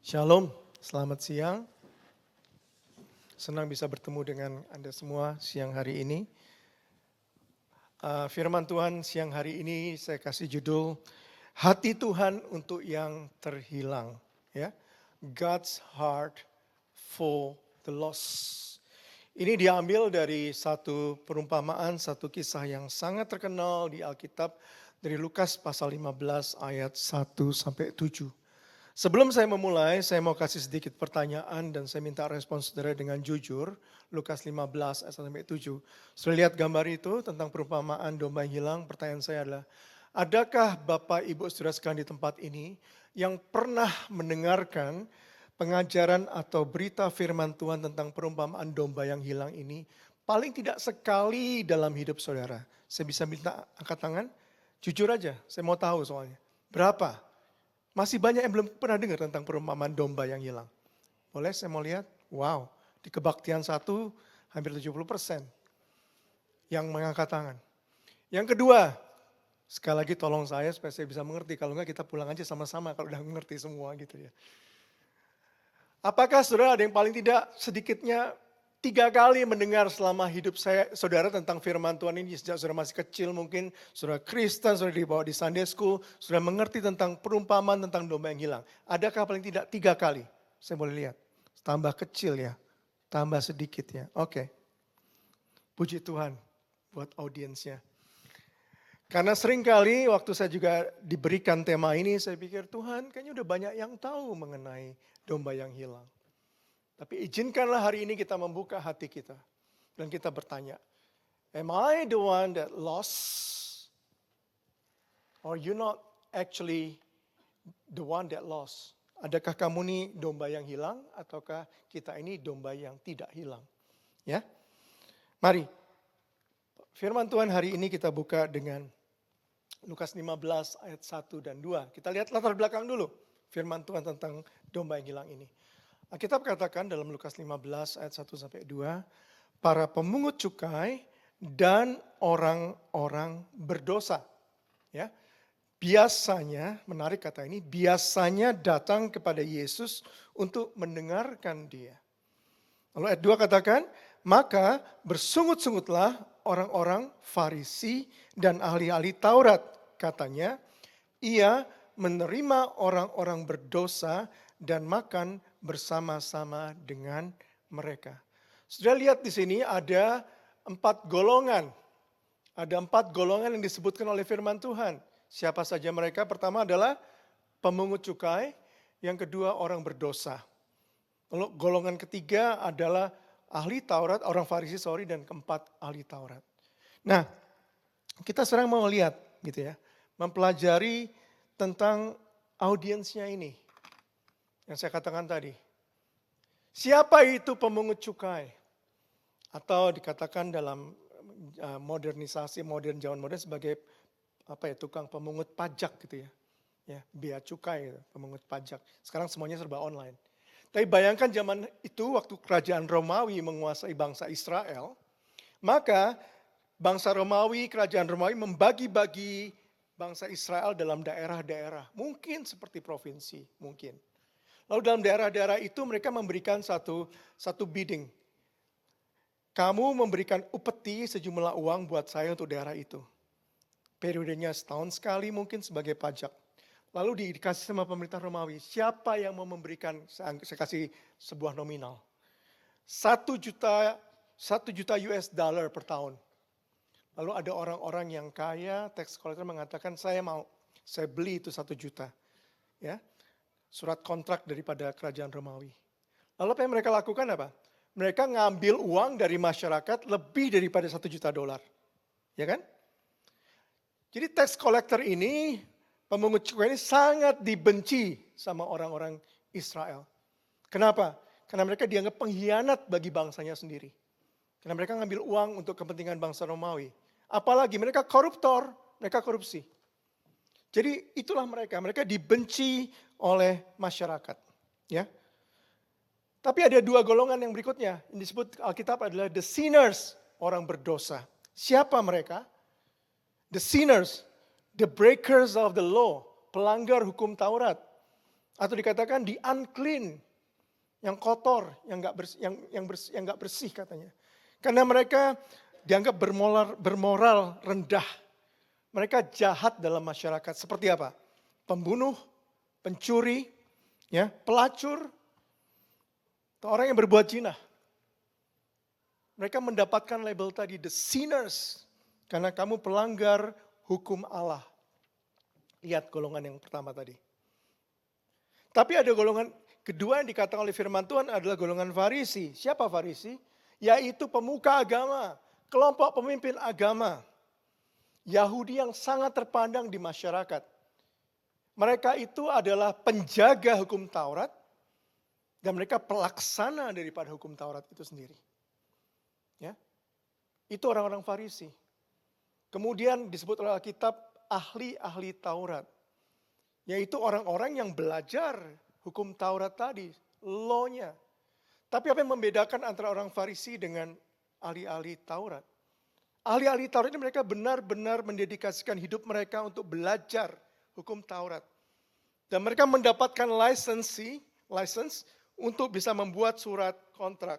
Shalom, selamat siang. Senang bisa bertemu dengan Anda semua siang hari ini. Firman Tuhan siang hari ini saya kasih judul Hati Tuhan untuk yang terhilang. Ya, God's Heart for the Lost. Ini diambil dari satu perumpamaan, satu kisah yang sangat terkenal di Alkitab dari Lukas pasal 15 ayat 1 sampai 7. Sebelum saya memulai, saya mau kasih sedikit pertanyaan dan saya minta respon saudara dengan jujur. Lukas 15 ayat 1 sampai 7. Sudah lihat gambar itu tentang perumpamaan domba yang hilang? Pertanyaan saya adalah, adakah Bapak Ibu saudara sekalian di tempat ini yang pernah mendengarkan pengajaran atau berita firman Tuhan tentang perumpamaan domba yang hilang ini? Paling tidak sekali dalam hidup saudara. Saya bisa minta angkat tangan? Jujur aja, saya mau tahu soalnya. Berapa? Masih banyak yang belum pernah dengar tentang perumpamaan domba yang hilang. Boleh saya mau lihat? Wow, di kebaktian 1 hampir 70% yang mengangkat tangan. Yang kedua, sekali lagi tolong saya supaya saya bisa mengerti. Kalau enggak kita pulang aja sama-sama kalau udah mengerti semua gitu ya. Apakah saudara ada yang paling tidak sedikitnya 3 kali mendengar selama hidup saudara tentang firman Tuhan ini sejak saudara masih kecil mungkin, saudara Kristen, saudara dibawa di Sunday School, saudara mengerti tentang perumpamaan tentang domba yang hilang. Adakah paling tidak 3 kali? Saya boleh lihat. Tambah kecil ya, tambah sedikit ya. Oke. Puji Tuhan buat audiensnya. Karena seringkali waktu saya juga diberikan tema ini, saya pikir Tuhan kayaknya udah banyak yang tahu mengenai domba yang hilang. Tapi izinkanlah hari ini kita membuka hati kita. Dan kita bertanya, am I the one that lost? Or you not actually the one that lost? Adakah kamu nih domba yang hilang? Ataukah kita ini domba yang tidak hilang? Ya, mari. Firman Tuhan hari ini kita buka dengan Lukas 15 ayat 1 dan 2. Kita lihat latar belakang dulu. Firman Tuhan tentang domba yang hilang ini. Alkitab katakan dalam Lukas 15 ayat 1 sampai 2, para pemungut cukai dan orang-orang berdosa. Ya. Biasanya, menarik kata ini, biasanya datang kepada Yesus untuk mendengarkan dia. Lalu ayat 2 katakan, maka bersungut-sungutlah orang-orang Farisi dan ahli-ahli Taurat. Katanya, ia menerima orang-orang berdosa dan makan bersama-sama dengan mereka. Sudah lihat di sini ada 4 golongan. Ada 4 golongan yang disebutkan oleh firman Tuhan. Siapa saja mereka? Pertama adalah pemungut cukai, yang kedua orang berdosa. Lalu golongan ketiga adalah ahli Taurat, orang Farisi dan keempat ahli Taurat. Nah, kita sekarang mau lihat gitu ya, mempelajari tentang audiensnya ini. Yang saya katakan tadi. Siapa itu pemungut cukai? Atau dikatakan dalam modernisasi, zaman modern sebagai tukang pemungut pajak gitu ya. Ya, bea cukai, pemungut pajak. Sekarang semuanya serba online. Tapi bayangkan zaman itu waktu kerajaan Romawi menguasai bangsa Israel, maka bangsa Romawi, kerajaan Romawi membagi-bagi bangsa Israel dalam daerah-daerah. Mungkin seperti provinsi, mungkin. Lalu dalam daerah-daerah itu mereka memberikan satu bidding. Kamu memberikan upeti sejumlah uang buat saya untuk daerah itu. Periodenya setahun sekali mungkin sebagai pajak. Lalu dikasih sama pemerintah Romawi, siapa yang mau memberikan, saya kasih sebuah nominal. 1 juta US dollar per tahun. Lalu ada orang-orang yang kaya, tax collector mengatakan saya beli itu 1 juta. Ya. Surat kontrak daripada kerajaan Romawi. Lalu apa yang mereka lakukan apa? Mereka ngambil uang dari masyarakat lebih daripada 1 juta dolar. Ya kan? Jadi tax collector ini, pemungut cukai ini sangat dibenci sama orang-orang Israel. Kenapa? Karena mereka dianggap pengkhianat bagi bangsanya sendiri. Karena mereka ngambil uang untuk kepentingan bangsa Romawi. Apalagi mereka koruptor, mereka korupsi. Jadi itulah mereka dibenci oleh masyarakat. Ya. Tapi ada 2 golongan yang berikutnya, yang disebut Alkitab adalah the sinners, orang berdosa. Siapa mereka? The sinners, the breakers of the law, pelanggar hukum Taurat. Atau dikatakan the unclean, yang kotor, yang nggak bersih katanya. Karena mereka dianggap bermoral rendah. Mereka jahat dalam masyarakat. Seperti apa? Pembunuh, pencuri, ya, pelacur, atau orang yang berbuat zina. Mereka mendapatkan label tadi the sinners karena kamu pelanggar hukum Allah. Lihat golongan yang pertama tadi. Tapi ada golongan kedua yang dikatakan oleh firman Tuhan adalah golongan Farisi. Siapa Farisi? Yaitu pemuka agama, kelompok pemimpin agama. Yahudi yang sangat terpandang di masyarakat. Mereka itu adalah penjaga hukum Taurat dan mereka pelaksana daripada hukum Taurat itu sendiri. Ya. Itu orang-orang Farisi. Kemudian disebut oleh Alkitab ahli-ahli Taurat. Yaitu orang-orang yang belajar hukum Taurat tadi, law-nya. Tapi apa yang membedakan antara orang Farisi dengan ahli-ahli Taurat? Ahli-ahli Taurat ini mereka benar-benar mendedikasikan hidup mereka untuk belajar hukum Taurat. Dan mereka mendapatkan license untuk bisa membuat surat kontrak.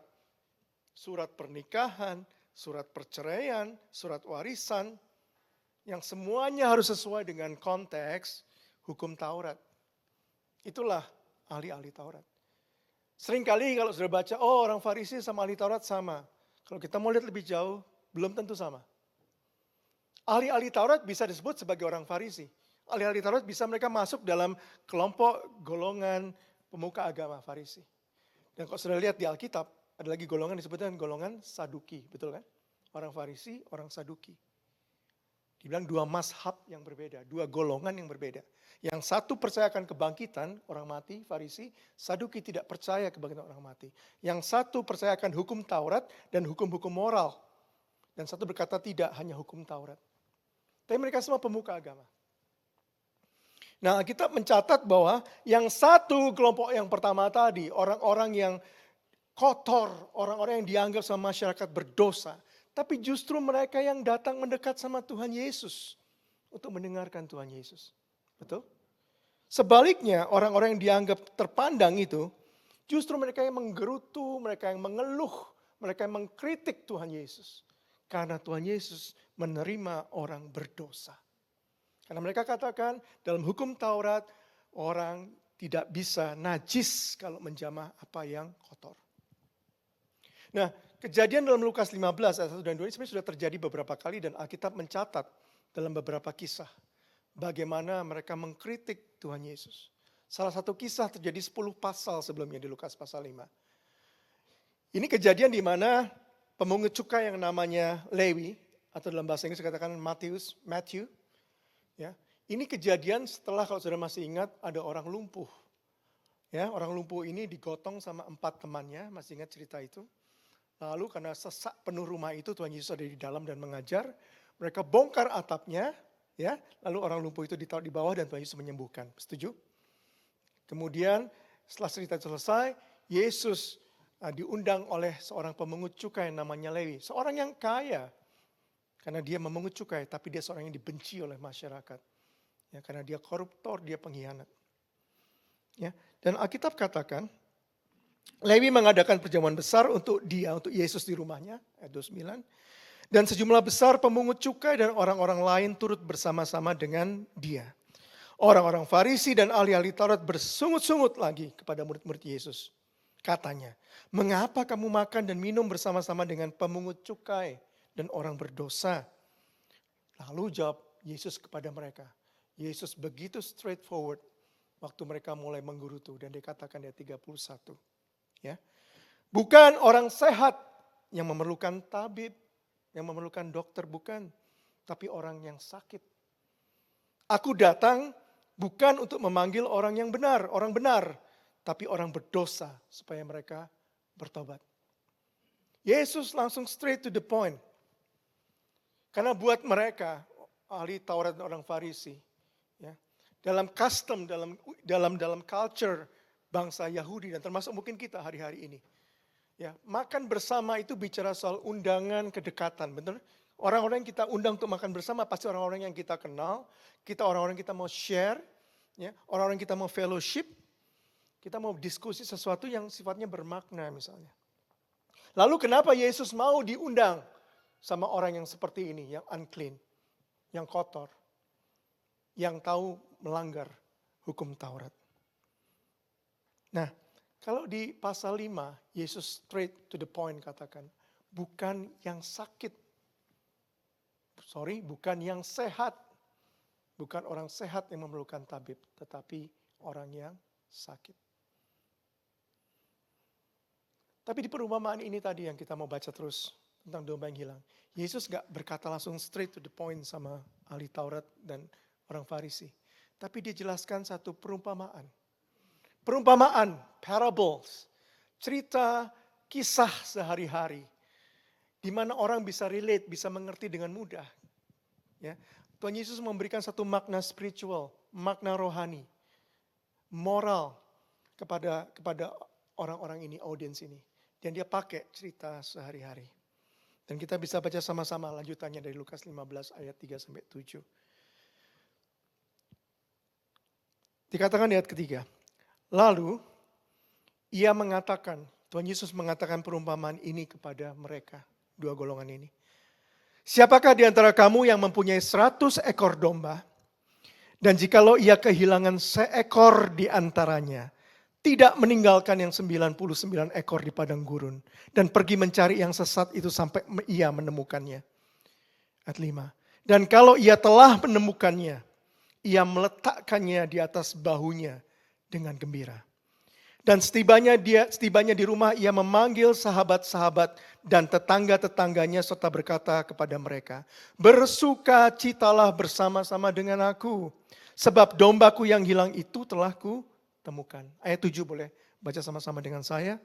Surat pernikahan, surat perceraian, surat warisan. Yang semuanya harus sesuai dengan konteks hukum Taurat. Itulah ahli-ahli Taurat. Seringkali kalau sudah baca, oh orang Farisi sama ahli Taurat sama. Kalau kita mau lihat lebih jauh, belum tentu sama. Ahli-ahli Taurat bisa disebut sebagai orang Farisi. Ahli-ahli Taurat bisa mereka masuk dalam kelompok golongan pemuka agama Farisi. Dan kalau sudah lihat di Alkitab, ada lagi golongan disebutkan golongan Saduki, betul kan? Orang Farisi, orang Saduki. Dibilang dua mazhab yang berbeda, dua golongan yang berbeda. Yang satu percaya akan kebangkitan orang mati, Farisi. Saduki tidak percaya kebangkitan orang mati. Yang satu percaya akan hukum Taurat dan hukum-hukum moral. Dan satu berkata tidak, hanya hukum Taurat. Tapi mereka semua pemuka agama. Nah, kita mencatat bahwa yang satu kelompok yang pertama tadi, orang-orang yang kotor, orang-orang yang dianggap sama masyarakat berdosa. Tapi justru mereka yang datang mendekat sama Tuhan Yesus untuk mendengarkan Tuhan Yesus. Betul? Sebaliknya, orang-orang yang dianggap terpandang itu, justru mereka yang menggerutu, mereka yang mengeluh, mereka yang mengkritik Tuhan Yesus. Karena Tuhan Yesus menerima orang berdosa. Karena mereka katakan dalam hukum Taurat, orang tidak bisa najis kalau menjamah apa yang kotor. Nah, kejadian dalam Lukas 15 ayat 1 dan 2 ini sebenarnya sudah terjadi beberapa kali dan Alkitab mencatat dalam beberapa kisah bagaimana mereka mengkritik Tuhan Yesus. Salah satu kisah terjadi 10 pasal sebelumnya di Lukas pasal 5. Ini kejadian di mana pemungut cukai yang namanya Lewi atau dalam bahasa Inggris dikatakan Matthew. Ya, ini kejadian setelah kalau saudara masih ingat ada orang lumpuh. Ya, orang lumpuh ini digotong sama 4 temannya, masih ingat cerita itu. Lalu karena sesak penuh rumah itu Tuhan Yesus ada di dalam dan mengajar. Mereka bongkar atapnya, ya. Lalu orang lumpuh itu ditaruh di bawah dan Tuhan Yesus menyembuhkan. Setuju? Kemudian setelah cerita itu selesai, Yesus diundang oleh seorang pemungut cukai yang namanya Lewi. Seorang yang kaya. Karena dia memungut cukai, tapi dia seorang yang dibenci oleh masyarakat. Ya, karena dia koruptor, dia pengkhianat. Ya, dan Alkitab katakan, Lewi mengadakan perjamuan besar untuk Yesus di rumahnya, ayat 29. Dan sejumlah besar pemungut cukai dan orang-orang lain turut bersama-sama dengan dia. Orang-orang Farisi dan ahli-ahli Taurat bersungut-sungut lagi kepada murid-murid Yesus. Katanya, mengapa kamu makan dan minum bersama-sama dengan pemungut cukai dan orang berdosa? Lalu jawab Yesus kepada mereka. Yesus begitu straightforward waktu mereka mulai menggerutu dan dikatakan di ayat 31. Ya. Bukan orang sehat yang memerlukan tabib, yang memerlukan dokter, bukan. Tapi orang yang sakit. Aku datang bukan untuk memanggil orang yang benar, tapi orang berdosa supaya mereka bertobat. Yesus langsung straight to the point. Karena buat mereka, ahli Taurat dan orang Farisi, ya, dalam custom, dalam culture bangsa Yahudi dan termasuk mungkin kita hari-hari ini, ya, makan bersama itu bicara soal undangan kedekatan, benar? Orang-orang yang kita undang untuk makan bersama pasti orang-orang yang kita kenal, orang-orang yang kita mau share, ya, orang-orang yang kita mau fellowship, Kita mau diskusi sesuatu yang sifatnya bermakna misalnya. Lalu kenapa Yesus mau diundang sama orang yang seperti ini, yang unclean, yang kotor, yang tahu melanggar hukum Taurat. Nah, kalau di pasal 5, Yesus straight to the point katakan, bukan yang sakit, bukan yang sehat, bukan orang sehat yang memerlukan tabib, tetapi orang yang sakit. Tapi di perumpamaan ini tadi yang kita mau baca terus tentang domba yang hilang. Yesus gak berkata langsung straight to the point sama ahli Taurat dan orang Farisi. Tapi dia jelaskan satu perumpamaan. Perumpamaan, parables, cerita kisah sehari-hari. Di mana orang bisa relate, bisa mengerti dengan mudah. Ya. Tuhan Yesus memberikan satu makna spiritual, makna rohani, moral kepada orang-orang ini, audiens ini. Dan dia pakai cerita sehari-hari. Dan kita bisa baca sama-sama lanjutannya dari Lukas 15 ayat 3-7. Dikatakan di ayat ketiga. Lalu ia mengatakan, Tuhan Yesus mengatakan perumpamaan ini kepada mereka, dua golongan ini. Siapakah di antara kamu yang mempunyai 100 ekor domba, dan jikalau ia kehilangan seekor di antaranya, tidak meninggalkan yang 99 ekor di padang gurun, dan pergi mencari yang sesat itu sampai ia menemukannya. Ayat 5. Dan kalau ia telah menemukannya, ia meletakkannya di atas bahunya dengan gembira. Dan setibanya di rumah, ia memanggil sahabat-sahabat dan tetangga-tetangganya serta berkata kepada mereka, bersukacitalah bersama-sama dengan aku, sebab dombaku yang hilang itu telah kutemukan. Ayat 7 boleh baca sama-sama dengan saya.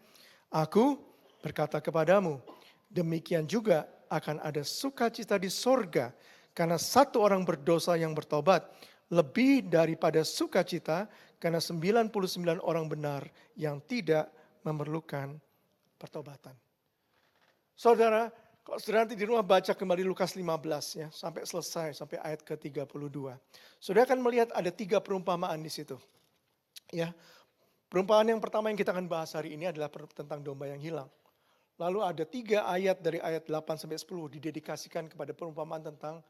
Aku berkata kepadamu, demikian juga akan ada sukacita di sorga, karena satu orang berdosa yang bertobat, lebih daripada sukacita karena 99 orang benar yang tidak memerlukan pertobatan. Saudara, kalau saudara nanti di rumah baca kembali Lukas 15 ya, sampai selesai, sampai ayat ke-32. Saudara akan melihat ada 3 perumpamaan di situ. Ya, perumpamaan yang pertama yang kita akan bahas hari ini adalah tentang domba yang hilang. Lalu ada 3 ayat dari ayat 8-10 didedikasikan kepada perumpamaan tentang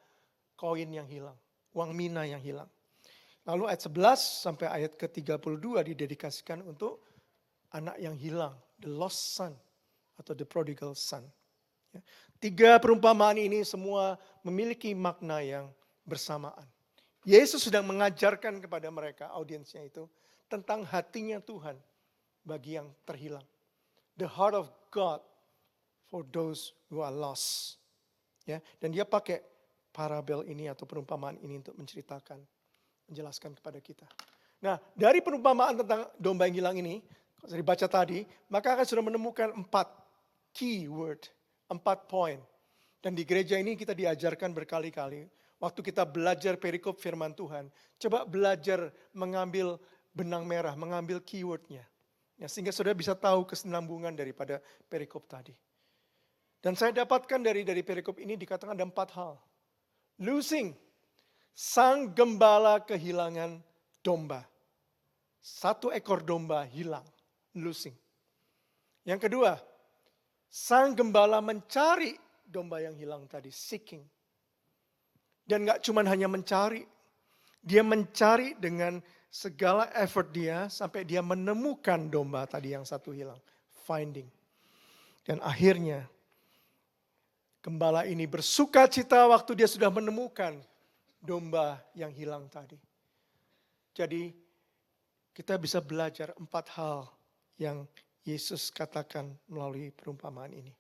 koin yang hilang, uang mina yang hilang. Lalu ayat 11 sampai ayat ke-32 didedikasikan untuk anak yang hilang, the lost son atau the prodigal son. 3 perumpamaan ini semua memiliki makna yang bersamaan. Yesus sedang mengajarkan kepada mereka, audiensnya itu, tentang hatinya Tuhan bagi yang terhilang. The heart of God for those who are lost. Ya, dan dia pakai parabel ini atau perumpamaan ini untuk menjelaskan kepada kita. Nah, dari perumpamaan tentang domba yang hilang ini, kalau saya dibaca tadi, maka akan sudah menemukan 4 key word, 4 poin. Dan di gereja ini kita diajarkan berkali-kali, waktu kita belajar perikop firman Tuhan, coba belajar mengambil benang merah, mengambil keywordnya. Ya, sehingga saudara bisa tahu kesinambungan daripada perikop tadi. Dan saya dapatkan dari perikop ini dikatakan ada 4 hal. Losing. Sang gembala kehilangan domba. 1 ekor domba hilang. Losing. Yang kedua, sang gembala mencari domba yang hilang tadi. Seeking. Dan gak cuma hanya mencari. Dia mencari dengan segala effort dia sampai dia menemukan domba tadi yang 1 hilang. Finding. Dan akhirnya gembala ini bersukacita waktu dia sudah menemukan domba yang hilang tadi. Jadi kita bisa belajar 4 hal yang Yesus katakan melalui perumpamaan ini.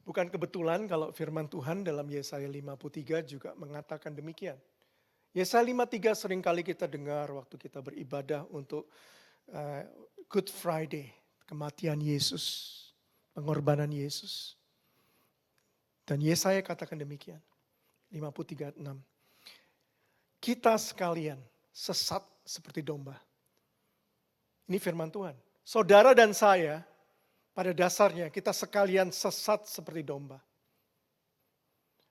Bukan kebetulan kalau firman Tuhan dalam Yesaya 53 juga mengatakan demikian. Yesaya 53 seringkali kita dengar waktu kita beribadah untuk Good Friday, kematian Yesus, pengorbanan Yesus. Dan Yesaya katakan demikian. 53:6. Kita sekalian sesat seperti domba. Ini firman Tuhan. Saudara dan saya pada dasarnya kita sekalian sesat seperti domba.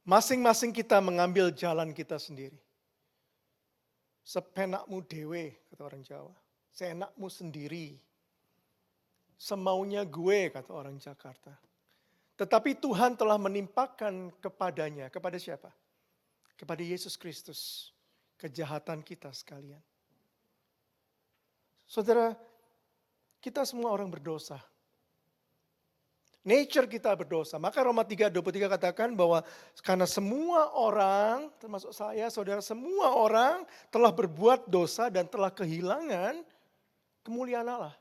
Masing-masing kita mengambil jalan kita sendiri. Sepenakmu dewe, kata orang Jawa. Seenakmu sendiri. Semaunya gue, kata orang Jakarta. Tetapi Tuhan telah menimpakan kepadanya. Kepada siapa? Kepada Yesus Kristus. Kejahatan kita sekalian. Saudara, kita semua orang berdosa. Nature kita berdosa. Maka Roma 3:23 katakan bahwa karena semua orang, termasuk saya, saudara, semua orang telah berbuat dosa dan telah kehilangan kemuliaan Allah.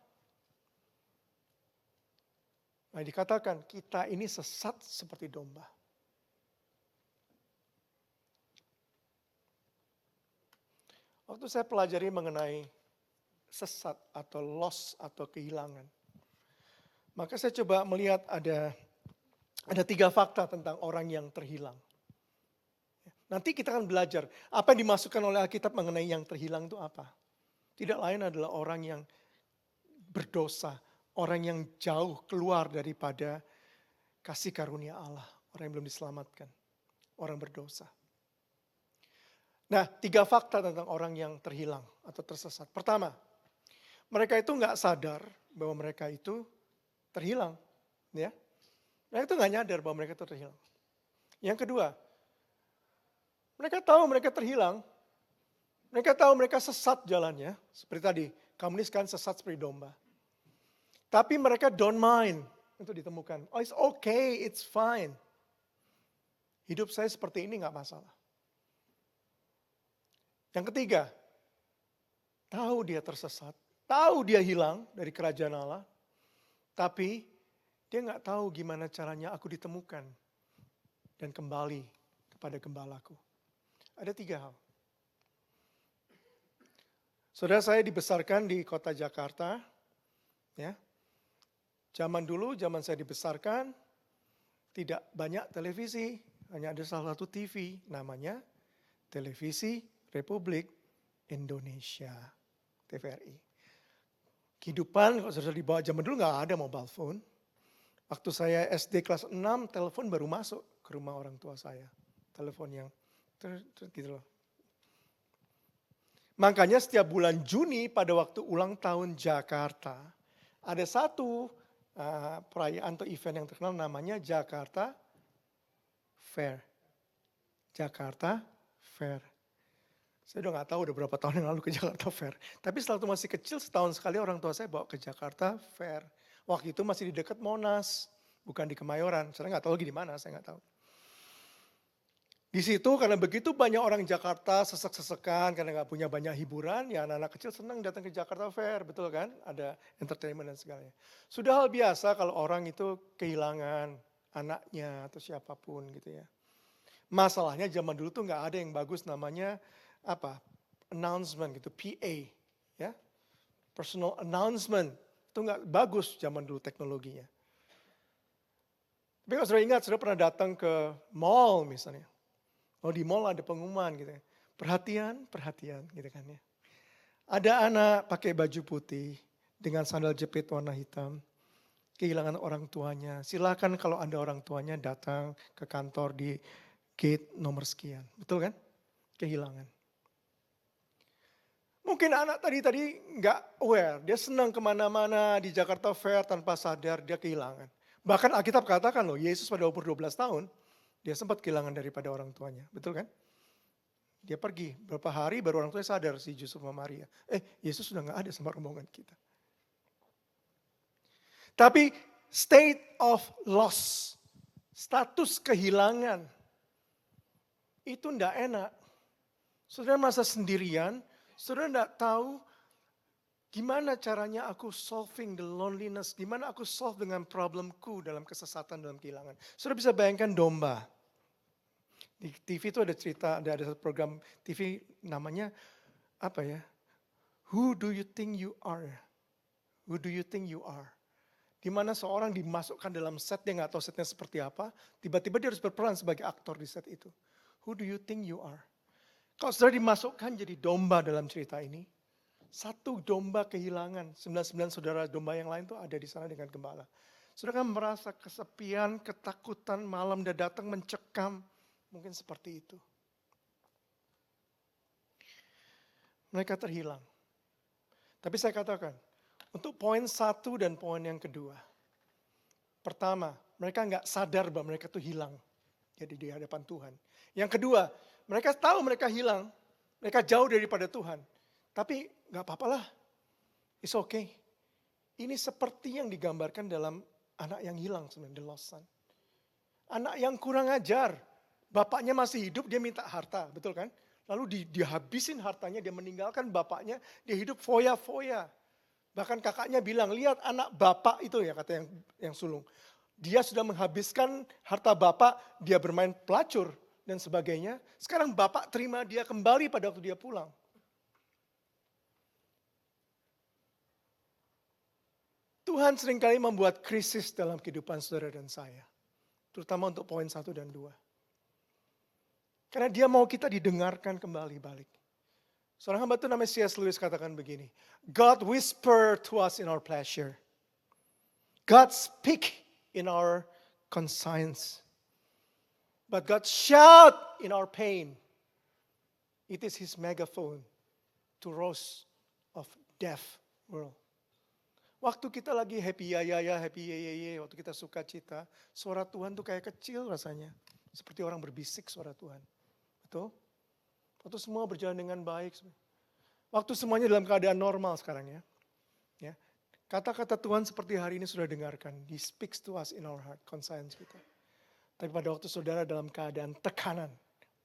Nah, dikatakan kita ini sesat seperti domba. Waktu saya pelajari mengenai sesat atau loss atau kehilangan, maka saya coba melihat ada 3 fakta tentang orang yang terhilang. Nanti kita akan belajar apa yang dimasukkan oleh Alkitab mengenai yang terhilang itu apa. Tidak lain adalah orang yang berdosa, orang yang jauh keluar daripada kasih karunia Allah, orang yang belum diselamatkan, orang berdosa. Nah, 3 fakta tentang orang yang terhilang atau tersesat. Pertama, mereka itu nggak sadar bahwa mereka itu terhilang, ya. Mereka itu nggak nyadar bahwa mereka itu terhilang. Yang kedua, mereka tahu mereka terhilang. Mereka tahu mereka sesat jalannya. Seperti tadi, kamu ini sekarang sesat seperti domba. Tapi mereka don't mind untuk ditemukan. Oh, it's okay, it's fine. Hidup saya seperti ini nggak masalah. Yang ketiga, tahu dia tersesat. Tahu dia hilang dari kerajaan Allah. Tapi dia nggak tahu gimana caranya aku ditemukan dan kembali kepada gembalaku. Ada 3 hal. Saudara, saya dibesarkan di kota Jakarta. Ya. Zaman dulu, zaman saya dibesarkan, tidak banyak televisi. Hanya ada salah satu TV, namanya Televisi Republik Indonesia, TVRI. Kehidupan, kalau sudah dibawa zaman dulu nggak ada mobile phone. Waktu saya SD kelas 6, telepon baru masuk ke rumah orang tua saya. Telepon yang gitu loh. Makanya setiap bulan Juni pada waktu ulang tahun Jakarta, ada satu perayaan atau event yang terkenal namanya Jakarta Fair. Jakarta Fair. Saya udah nggak tahu udah berapa tahun yang lalu ke Jakarta Fair. Tapi setelah itu masih kecil, setahun sekali orang tua saya bawa ke Jakarta Fair. Waktu itu masih di dekat Monas, bukan di Kemayoran. Saya nggak tahu lagi di mana, saya nggak tahu. Di situ karena begitu banyak orang Jakarta sesek-sesekan karena nggak punya banyak hiburan, ya anak-anak kecil senang datang ke Jakarta Fair, betul kan? Ada entertainment dan segalanya. Sudah hal biasa kalau orang itu kehilangan anaknya atau siapapun gitu ya. Masalahnya zaman dulu tuh nggak ada yang bagus namanya announcement gitu, PA, ya, personal announcement, itu nggak bagus zaman dulu teknologinya. Tapi kalau sudah ingat, sudah pernah datang ke mall misalnya, di mall ada pengumuman gitu ya, perhatian gitu kan ya. Ada anak pakai baju putih dengan sandal jepit warna hitam, kehilangan orang tuanya, silakan kalau ada orang tuanya datang ke kantor di gate nomor sekian, betul kan? Kehilangan. Mungkin anak tadi nggak aware, dia senang kemana-mana di Jakarta Fair tanpa sadar dia kehilangan. Bahkan Alkitab katakan loh, Yesus pada umur 12 tahun, dia sempat kehilangan daripada orang tuanya, betul kan? Dia pergi, berapa hari baru orang tuanya sadar si Yusuf sama Maria. Yesus sudah nggak ada sama rombongan kita. Tapi state of loss, status kehilangan, itu nggak enak. Saudara merasa sendirian, saudara tidak tahu gimana caranya aku solving the loneliness, gimana aku solve dengan problemku dalam kesesatan, dalam kehilangan. Saudara bisa bayangkan domba. Di TV itu ada cerita, ada satu program TV namanya Who do you think you are? Who do you think you are? Di mana seorang dimasukkan dalam set, dia nggak tahu setnya seperti apa, tiba-tiba dia harus berperan sebagai aktor di set itu. Who do you think you are? Kalau saudara dimasukkan jadi domba dalam cerita ini, satu domba kehilangan, 99 saudara domba yang lain tuh ada di sana dengan gembala. Saudara kan merasa kesepian, ketakutan, malam dia datang mencekam, mungkin seperti itu. mereka terhilang. Tapi saya katakan, untuk poin 1 dan poin yang kedua. Pertama, mereka nggak sadar bahwa mereka tuh hilang. Jadi di hadapan Tuhan. Yang kedua, mereka tahu mereka hilang. Mereka jauh daripada Tuhan. Tapi nggak apa-apalah. It's okay. Ini seperti yang digambarkan dalam anak yang hilang sebenarnya, the lost son. Anak yang kurang ajar. Bapaknya masih hidup, dia minta harta, betul kan? Lalu dihabisin hartanya, dia meninggalkan bapaknya, dia hidup foya-foya. Bahkan kakaknya bilang, lihat anak bapak itu ya, kata yang sulung. Dia sudah menghabiskan harta bapak, dia bermain pelacur dan sebagainya. Sekarang bapak terima dia kembali pada waktu dia pulang. Tuhan seringkali membuat krisis dalam kehidupan saudara dan saya. Terutama untuk poin 1 dan 2. Karena dia mau kita didengarkan kembali balik. Seorang hamba itu namanya C.S. Lewis katakan begini. God whisper to us in our pleasure. God speak in our conscience. But God shout in our pain. It is his megaphone to roast of deaf world. Waktu kita lagi happy ya, happy ye, waktu kita suka cita, suara Tuhan tuh kayak kecil rasanya. Seperti orang berbisik suara Tuhan. Betul? Waktu semua berjalan dengan baik. Waktu semuanya dalam keadaan normal sekarang ya. Kata-kata Tuhan seperti hari ini sudah dengarkan. He speaks to us in our heart, conscience kita. Tapi pada waktu saudara dalam keadaan tekanan,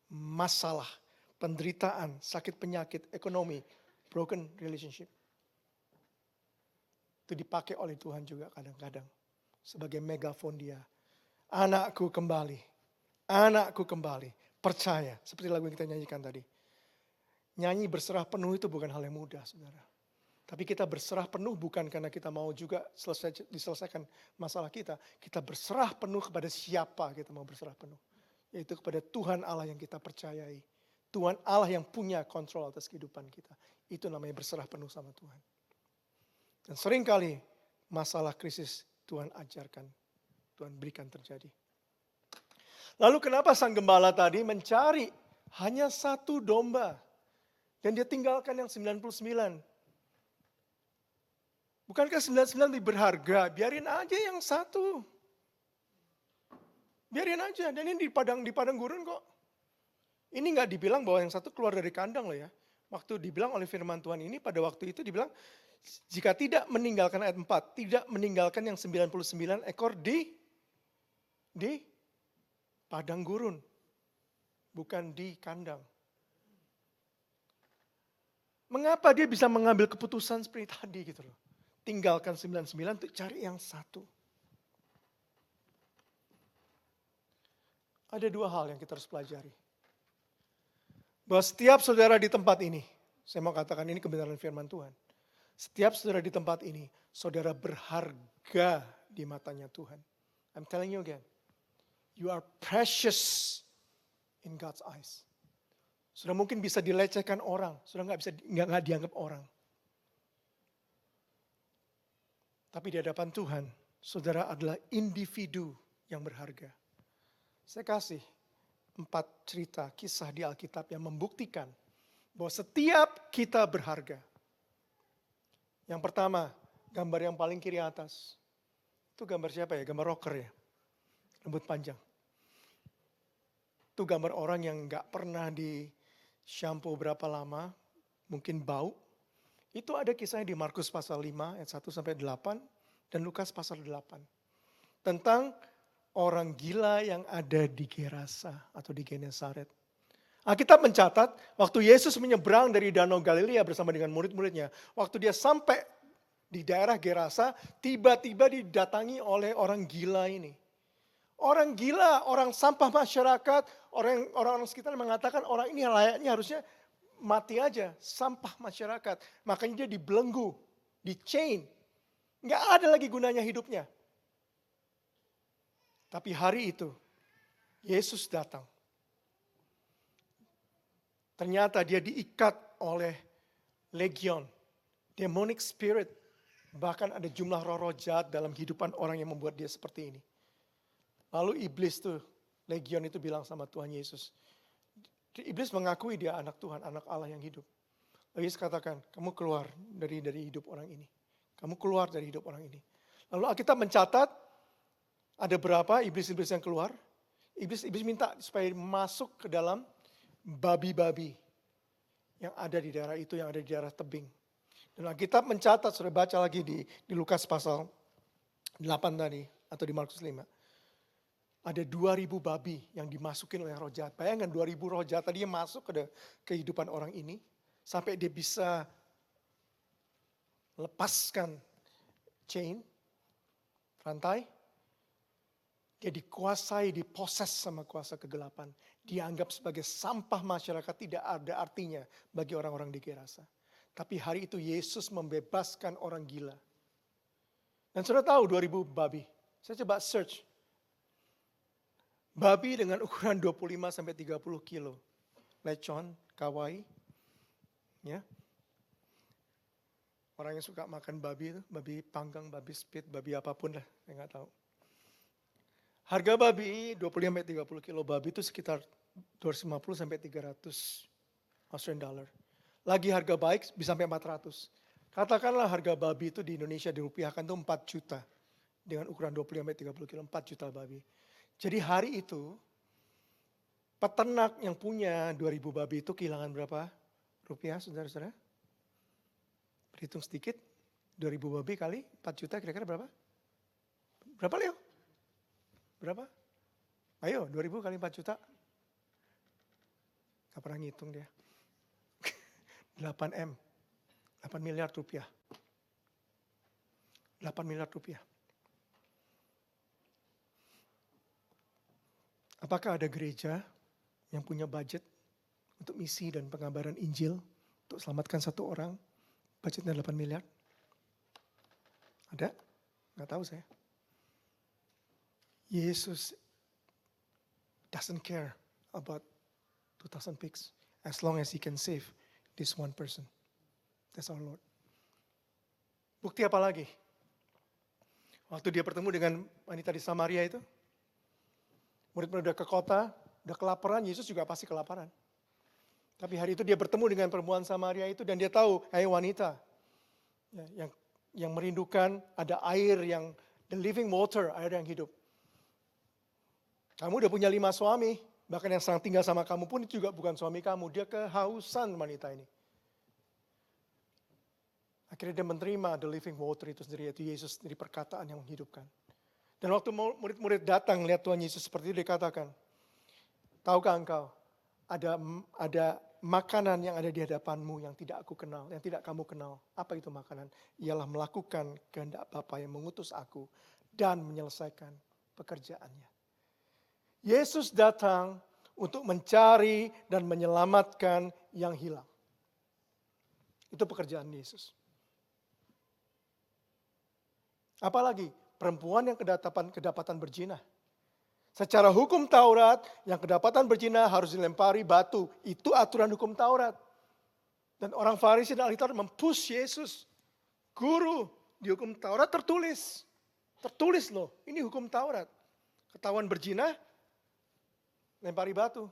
masalah, penderitaan, sakit penyakit, ekonomi, broken relationship. Itu dipakai oleh Tuhan juga kadang-kadang. Sebagai megafon dia. Anakku kembali. Anakku kembali. Percaya. Seperti lagu yang kita nyanyikan tadi. Nyanyi berserah penuh itu bukan hal yang mudah, saudara. Tapi kita berserah penuh bukan karena kita mau juga diselesaikan masalah kita. Kita berserah penuh kepada siapa kita mau berserah penuh. Yaitu kepada Tuhan Allah yang kita percayai. Tuhan Allah yang punya kontrol atas kehidupan kita. Itu namanya berserah penuh sama Tuhan. Dan seringkali masalah krisis Tuhan ajarkan. Tuhan berikan terjadi. Lalu kenapa sang gembala tadi mencari hanya satu domba. Dan dia tinggalkan yang 99. Bukankah 99 lebih berharga? Biarin aja yang satu. Biarin aja. Dan ini di padang gurun kok. Ini gak dibilang bahwa yang satu keluar dari kandang loh ya. Waktu dibilang oleh firman Tuhan ini pada waktu itu dibilang. Jika tidak meninggalkan ayat 4. Tidak meninggalkan yang 99 ekor di padang gurun. Bukan di kandang. Mengapa dia bisa mengambil keputusan seperti tadi gitu loh. Tinggalkan 99 untuk cari yang satu. Ada dua hal yang kita harus pelajari. Bahwa setiap saudara di tempat ini, saya mau katakan ini kebenaran firman Tuhan. Setiap saudara di tempat ini, saudara berharga di matanya Tuhan. I'm telling you again, you are precious in God's eyes. Sudah mungkin bisa dilecehkan orang, sudah nggak dianggap orang. Tapi di hadapan Tuhan, saudara adalah individu yang berharga. Saya kasih 4 cerita kisah di Alkitab yang membuktikan bahwa setiap kita berharga. Yang pertama, gambar yang paling kiri atas. Itu gambar siapa ya? Gambar rocker ya. Rambut panjang. Itu gambar orang yang gak pernah di shampoo berapa lama. Mungkin bau. Itu ada kisahnya di Markus pasal 5 ayat 1-8. Dan Lukas pasal 8. Tentang orang gila yang ada di Gerasa atau di Genesaret. Alkitab mencatat waktu Yesus menyeberang dari Danau Galilea bersama dengan murid-muridnya. Waktu dia sampai di daerah Gerasa, tiba-tiba didatangi oleh orang gila ini. Orang gila, orang sampah masyarakat, orang-orang sekitar mengatakan orang ini layaknya harusnya mati aja, sampah masyarakat. Makanya dia dibelenggu, di chain. Nggak ada lagi gunanya hidupnya. Tapi hari itu, Yesus datang. Ternyata dia diikat oleh legion, demonic spirit. Bahkan ada jumlah roh-roh jahat dalam kehidupan orang yang membuat dia seperti ini. Lalu iblis tuh, legion itu bilang sama Tuhan Yesus. Iblis mengakui dia anak Tuhan, anak Allah yang hidup. Lalu Yesus katakan, kamu keluar dari hidup orang ini. Kamu keluar dari hidup orang ini. Lalu Alkitab mencatat, ada berapa iblis-iblis yang keluar. Iblis minta supaya masuk ke dalam babi-babi yang ada di daerah itu, yang ada di daerah tebing. Dan Alkitab mencatat, sudah baca lagi di Lukas pasal 8 tadi, atau di Markus 5. Ada 2.000 babi yang dimasukin oleh roh jahat. Bayangkan 2.000 roh jahat tadi yang masuk ke kehidupan orang ini. Sampai dia bisa lepaskan chain, rantai. Dia dikuasai, diposes sama kuasa kegelapan. Dianggap sebagai sampah masyarakat, tidak ada artinya bagi orang-orang di Gerasa. Tapi hari itu Yesus membebaskan orang gila. Dan sudah tahu 2.000 babi. Saya coba search. Babi dengan ukuran 25-30 kilo. Lechon, kawai. Ya. Orang yang suka makan babi itu, babi panggang, babi spit, babi apapun lah. Saya nggak tahu. Harga babi 25-30 kilo babi itu sekitar 250-300 Australian dollar. Lagi harga baik bisa sampai 400. Katakanlah harga babi itu di Indonesia dirupiahkan itu 4 juta. Dengan ukuran 25-30 kilo, 4 juta babi. Jadi hari itu, peternak yang punya 2.000 babi itu kehilangan berapa rupiah, saudara-saudara? Berhitung sedikit, 2.000 babi kali 4 juta kira-kira berapa? Berapa Leo? Berapa? Ayo, 2.000 kali 4 juta. Gak pernah ngitung dia. 8 M. 8 miliar rupiah. 8 miliar rupiah. Apakah ada gereja yang punya budget untuk misi dan pengabaran Injil untuk selamatkan satu orang? Budgetnya 8 miliar? Ada? Nggak tahu saya. Yesus doesn't care about 2,000 pigs as long as he can save this one person. That's our Lord. Bukti apa lagi? Waktu dia bertemu dengan wanita di Samaria itu, murid-murid udah ke kota, udah kelaparan, Yesus juga pasti kelaparan. Tapi hari itu dia bertemu dengan perempuan Samaria itu dan dia tahu, hai wanita, yang merindukan ada air yang, the living water, air yang hidup. Kamu udah punya 5 suami, bahkan yang sedang tinggal sama kamu pun itu juga bukan suami kamu. Dia kehausan wanita ini. Akhirnya dia menerima the living water itu sendiri, yaitu Yesus dari perkataan yang menghidupkan. Dan waktu murid-murid datang lihat Tuhan Yesus seperti itu, dia katakan, tahukah engkau, ada makanan yang ada di hadapanmu yang tidak aku kenal, yang tidak kamu kenal. Apa itu makanan? Ialah melakukan kehendak Bapa yang mengutus aku dan menyelesaikan pekerjaannya. Yesus datang untuk mencari dan menyelamatkan yang hilang. Itu pekerjaan Yesus. Apalagi perempuan yang kedapatan berzina. Secara hukum Taurat, yang kedapatan berzina harus dilempari batu. Itu aturan hukum Taurat. Dan orang Farisi dan ahli Taurat mempush Yesus. Guru, di hukum Taurat tertulis. Tertulis loh, ini hukum Taurat. Ketahuan berzina, lempari batu.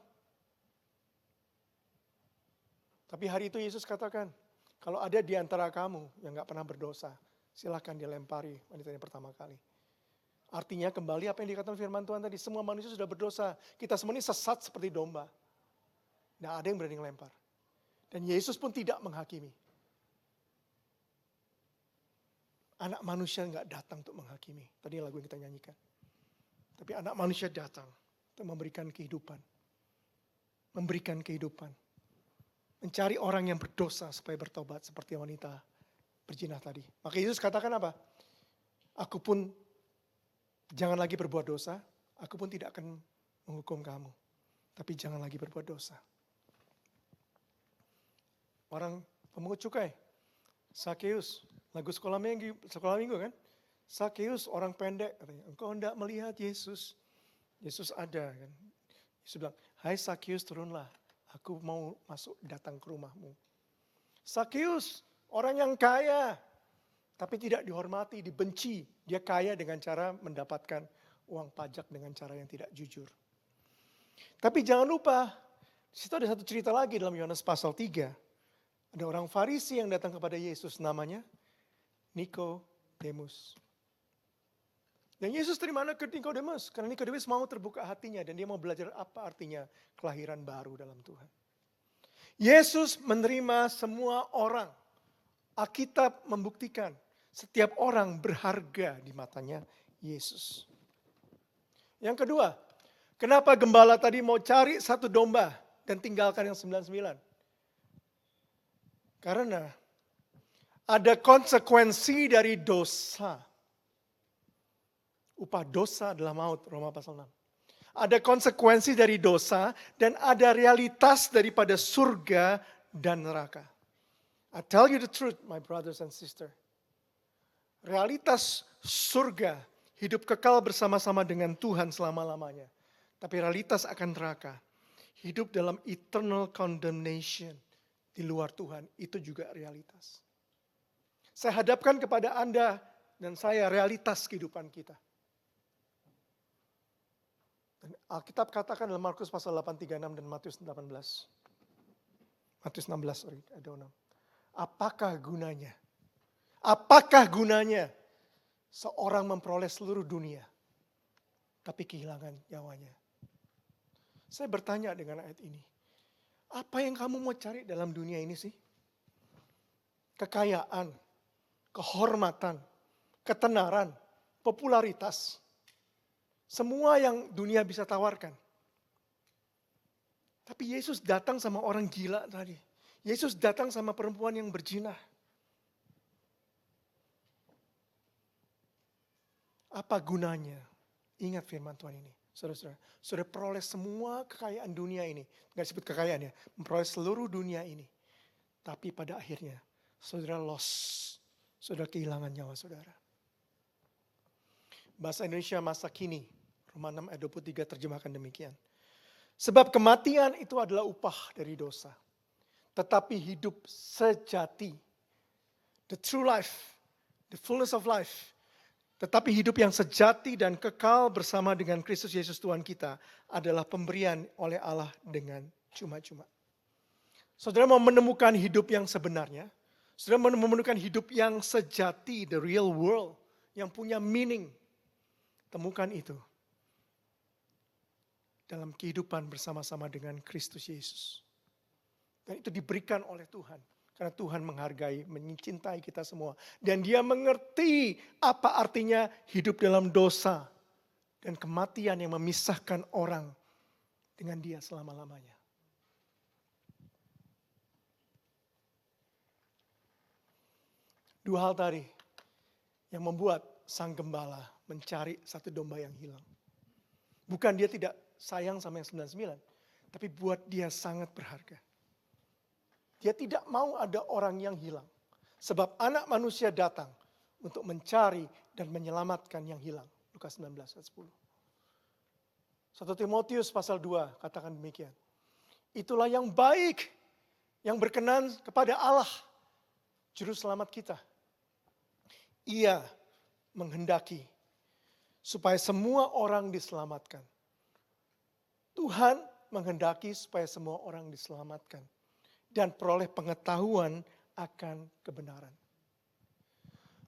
Tapi hari itu Yesus katakan, kalau ada di antara kamu yang gak pernah berdosa, silahkan dilempari wanita yang pertama kali. Artinya kembali apa yang dikatakan firman Tuhan tadi, semua manusia sudah berdosa. Kita semua ini sesat seperti domba. Nah, ada yang berani ngelempar. Dan Yesus pun tidak menghakimi. Anak manusia nggak datang untuk menghakimi. Tadi lagu yang kita nyanyikan. Tapi anak manusia datang untuk memberikan kehidupan. Memberikan kehidupan. Mencari orang yang berdosa supaya bertobat seperti wanita berzina tadi. Maka Yesus katakan apa? Aku pun jangan lagi berbuat dosa, aku pun tidak akan menghukum kamu. Tapi jangan lagi berbuat dosa. Orang pemungut cukai, Sakeus, lagu sekolah minggu kan? Sakeus orang pendek, katanya, engkau hendak melihat Yesus. Yesus ada kan. Yesus bilang, hai Sakeus turunlah, aku mau masuk datang ke rumahmu. Sakeus, orang yang kaya, tapi tidak dihormati, dibenci. Dia kaya dengan cara mendapatkan uang pajak dengan cara yang tidak jujur. Tapi jangan lupa, di situ ada satu cerita lagi dalam Yohanes pasal 3. Ada orang Farisi yang datang kepada Yesus, namanya Nikodemus. Dan Yesus terima ke Nikodemus karena Nikodemus mau terbuka hatinya dan dia mau belajar apa artinya kelahiran baru dalam Tuhan. Yesus menerima semua orang. Alkitab membuktikan setiap orang berharga di matanya Yesus. Yang kedua, kenapa gembala tadi mau cari satu domba dan tinggalkan yang 99? Karena ada konsekuensi dari dosa. Upah dosa adalah maut, Roma pasal 6. Ada konsekuensi dari dosa dan ada realitas daripada surga dan neraka. I tell you the truth, my brothers and sisters. Realitas surga, hidup kekal bersama-sama dengan Tuhan selama-lamanya. Tapi realitas akan neraka, hidup dalam eternal condemnation di luar Tuhan, itu juga realitas. Saya hadapkan kepada Anda dan saya realitas kehidupan kita. Dan Alkitab katakan dalam Markus pasal 8:36 dan Matius 18. Matius 16, sorry, I don't know. Apakah gunanya? Apakah gunanya seorang memperoleh seluruh dunia tapi kehilangan nyawanya? Saya bertanya dengan ayat ini. Apa yang kamu mau cari dalam dunia ini sih? Kekayaan, kehormatan, ketenaran, popularitas. Semua yang dunia bisa tawarkan. Tapi Yesus datang sama orang gila tadi. Yesus datang sama perempuan yang berzina. Apa gunanya? Ingat firman Tuhan ini. Saudara-saudara, saudara peroleh semua kekayaan dunia ini. Enggak disebut kekayaan ya. Memperoleh seluruh dunia ini. Tapi pada akhirnya, saudara lost. Saudara kehilangan nyawa saudara. Bahasa Indonesia masa kini. Roma 6 ayat 23 terjemahkan demikian. Sebab kematian itu adalah upah dari dosa. Tetapi hidup sejati. The true life. The fullness of life. Tetapi hidup yang sejati dan kekal bersama dengan Kristus Yesus Tuhan kita adalah pemberian oleh Allah dengan cuma-cuma. Saudara mau menemukan hidup yang sebenarnya. Saudara mau menemukan hidup yang sejati, the real world. Yang punya meaning. Temukan itu. Dalam kehidupan bersama-sama dengan Kristus Yesus. Dan itu diberikan oleh Tuhan. Karena Tuhan menghargai, mencintai kita semua. Dan dia mengerti apa artinya hidup dalam dosa. Dan kematian yang memisahkan orang dengan dia selama-lamanya. Dua hal tadi yang membuat sang gembala mencari satu domba yang hilang. Bukan dia tidak sayang sama yang 99, tapi buat dia sangat berharga. Dia tidak mau ada orang yang hilang. Sebab anak manusia datang untuk mencari dan menyelamatkan yang hilang. Lukas 19 ayat 10. 1 Timotius pasal 2 katakan demikian. Itulah yang baik, yang berkenan kepada Allah, juru selamat kita. Ia menghendaki supaya semua orang diselamatkan. Tuhan menghendaki supaya semua orang diselamatkan. Dan peroleh pengetahuan akan kebenaran.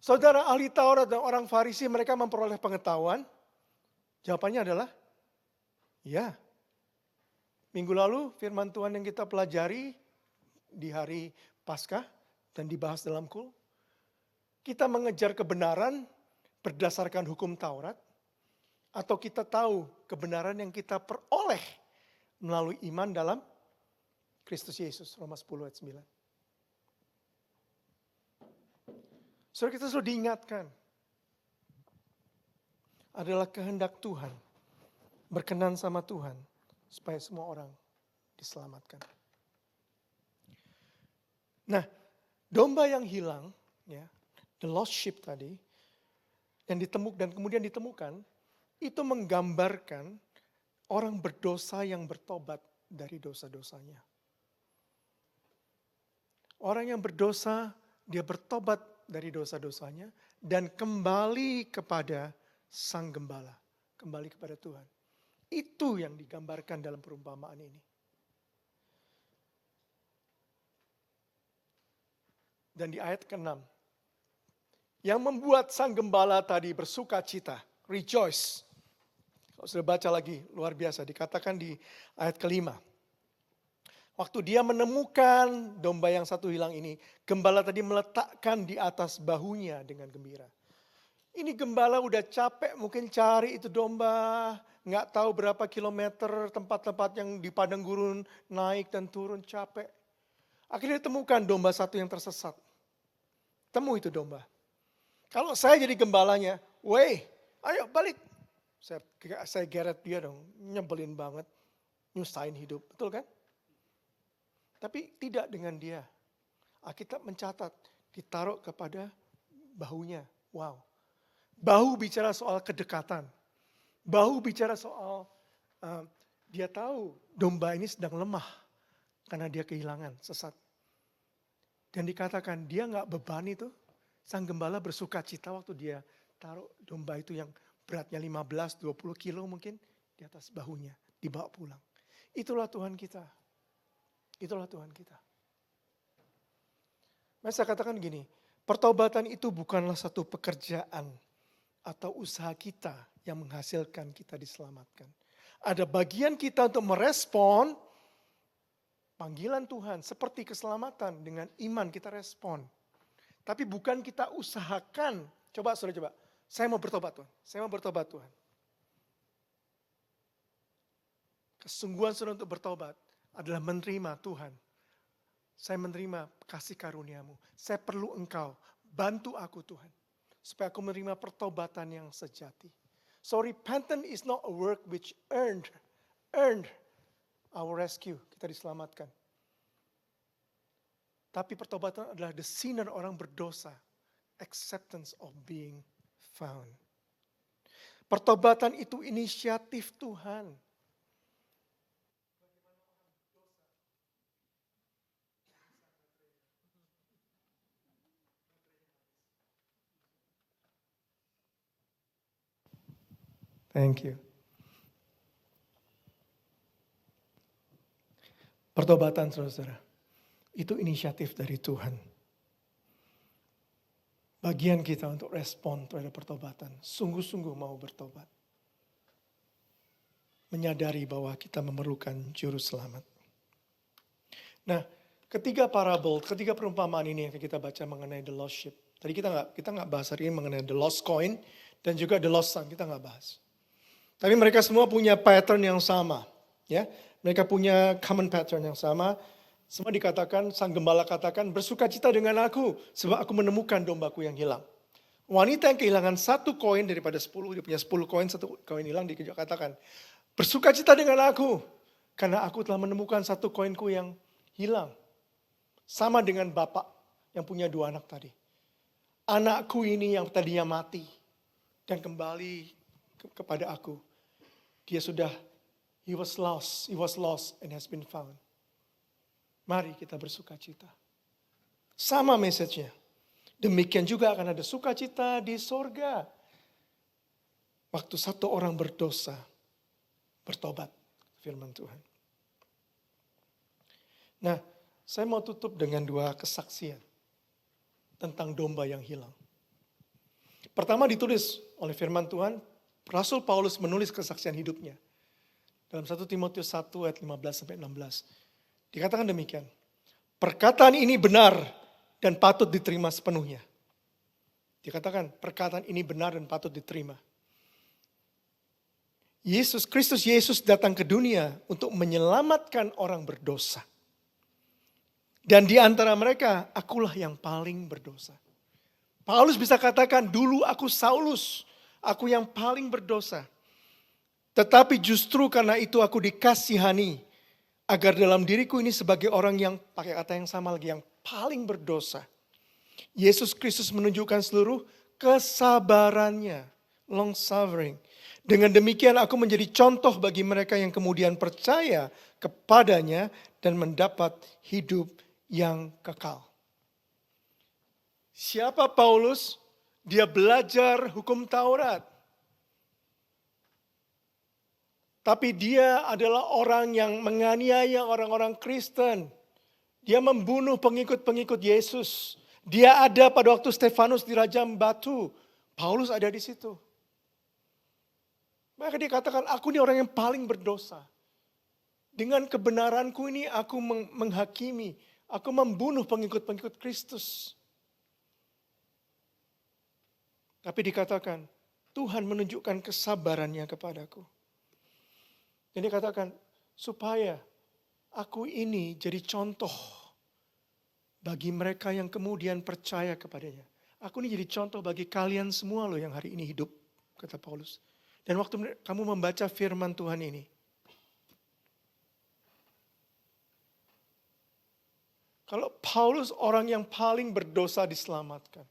Saudara ahli Taurat dan orang Farisi mereka memperoleh pengetahuan. Jawabannya adalah, ya. Minggu lalu firman Tuhan yang kita pelajari di hari Paskah dan dibahas dalam kul. Kita mengejar kebenaran berdasarkan hukum Taurat. Atau kita tahu kebenaran yang kita peroleh melalui iman dalam Kristus Yesus, Roma 10 ayat 9. Saudara kita selalu diingatkan. Adalah kehendak Tuhan. Berkenan sama Tuhan. Supaya semua orang diselamatkan. Nah, domba yang hilang, ya, the lost sheep tadi, yang ditemukan dan kemudian ditemukan, itu menggambarkan orang berdosa yang bertobat dari dosa-dosanya. Orang yang berdosa, dia bertobat dari dosa-dosanya dan kembali kepada Sang Gembala. Kembali kepada Tuhan. Itu yang digambarkan dalam perumpamaan ini. Dan di ayat ke-6, yang membuat sang gembala tadi bersuka cita, rejoice. Kalau sudah baca lagi, luar biasa, dikatakan di ayat ke-5. Waktu dia menemukan domba yang satu hilang ini, gembala tadi meletakkan di atas bahunya dengan gembira. Ini gembala udah capek mungkin cari itu domba, nggak tahu berapa kilometer tempat-tempat yang di padang gurun naik dan turun, capek. Akhirnya temukan domba satu yang tersesat. Temu itu domba. Kalau saya jadi gembalanya, ayo balik. Saya geret dia dong, nyebelin banget, nyusahin hidup, betul kan? Tapi tidak dengan dia. Alkitab mencatat, ditaruh kepada bahunya. Wow. Bahu bicara soal kedekatan. Bahu bicara soal dia tahu domba ini sedang lemah karena dia kehilangan, sesat. Dan dikatakan dia nggak beban itu. Sang gembala bersuka cita waktu dia taruh domba itu yang beratnya 15-20 kilo mungkin di atas bahunya, dibawa pulang. Itulah Tuhan kita. Itulah Tuhan kita. Saya katakan gini, pertobatan itu bukanlah satu pekerjaan atau usaha kita yang menghasilkan kita diselamatkan. Ada bagian kita untuk merespon panggilan Tuhan seperti keselamatan, dengan iman kita respon. Tapi bukan kita usahakan. Coba, saya mau bertobat Tuhan, saya mau bertobat Tuhan. Kesungguhan saudara untuk bertobat adalah menerima Tuhan. Saya menerima kasih karuniamu. Saya perlu Engkau, bantu aku Tuhan. Supaya aku menerima pertobatan yang sejati. So repentance is not a work which earned our rescue. Kita diselamatkan. Tapi pertobatan adalah the sinner, orang berdosa. Acceptance of being found. Pertobatan itu inisiatif Tuhan. Thank you. Pertobatan saudara-saudara, itu inisiatif dari Tuhan. Bagian kita untuk respon terhadap pertobatan, sungguh-sungguh mau bertobat. Menyadari bahwa kita memerlukan juru selamat. Nah, ketiga perumpamaan ini yang kita baca mengenai the lost sheep. Tadi kita nggak bahas hari ini mengenai the lost coin dan juga the lost son, kita nggak bahas. Tapi mereka semua punya pattern yang sama, ya. Mereka punya common pattern yang sama. Semua dikatakan, sang gembala katakan, bersukacita dengan aku sebab aku menemukan dombaku yang hilang. Wanita yang kehilangan satu koin daripada 10, dia punya 10 koin, satu koin hilang, dia katakan, bersukacita dengan aku karena aku telah menemukan satu koinku yang hilang. Sama dengan bapak yang punya 2 anak tadi. Anakku ini yang tadinya mati dan kembali kepada aku. Dia sudah, he was lost and has been found. Mari kita bersukacita. Sama message-nya. Demikian juga akan ada sukacita di sorga. Waktu satu orang berdosa, bertobat, firman Tuhan. Nah, saya mau tutup dengan 2 kesaksian tentang domba yang hilang. Pertama ditulis oleh firman Tuhan, Rasul Paulus menulis kesaksian hidupnya. Dalam 1 Timotius 1 ayat 15-16. Dikatakan demikian. Perkataan ini benar dan patut diterima sepenuhnya. Dikatakan perkataan ini benar dan patut diterima. Kristus Yesus datang ke dunia untuk menyelamatkan orang berdosa. Dan di antara mereka, akulah yang paling berdosa. Paulus bisa katakan, dulu aku Saulus, aku yang paling berdosa. Tetapi justru karena itu aku dikasihani, agar dalam diriku ini sebagai orang yang, pakai kata yang sama lagi, yang paling berdosa. Yesus Kristus menunjukkan seluruh kesabarannya, long suffering. Dengan demikian aku menjadi contoh bagi mereka yang kemudian percaya kepadanya dan mendapat hidup yang kekal. Siapa Paulus? Dia belajar hukum Taurat. Tapi dia adalah orang yang menganiaya orang-orang Kristen. Dia membunuh pengikut-pengikut Yesus. Dia ada pada waktu Stefanus dirajam batu. Paulus ada di situ. Maka dia katakan, aku ini orang yang paling berdosa. Dengan kebenaranku ini aku menghakimi. Aku membunuh pengikut-pengikut Kristus. Tapi dikatakan, Tuhan menunjukkan kesabarannya kepadaku. Dan dia katakan, supaya aku ini jadi contoh bagi mereka yang kemudian percaya kepadanya. Aku ini jadi contoh bagi kalian semua loh yang hari ini hidup, kata Paulus. Dan waktu kamu membaca firman Tuhan ini, kalau Paulus orang yang paling berdosa diselamatkan.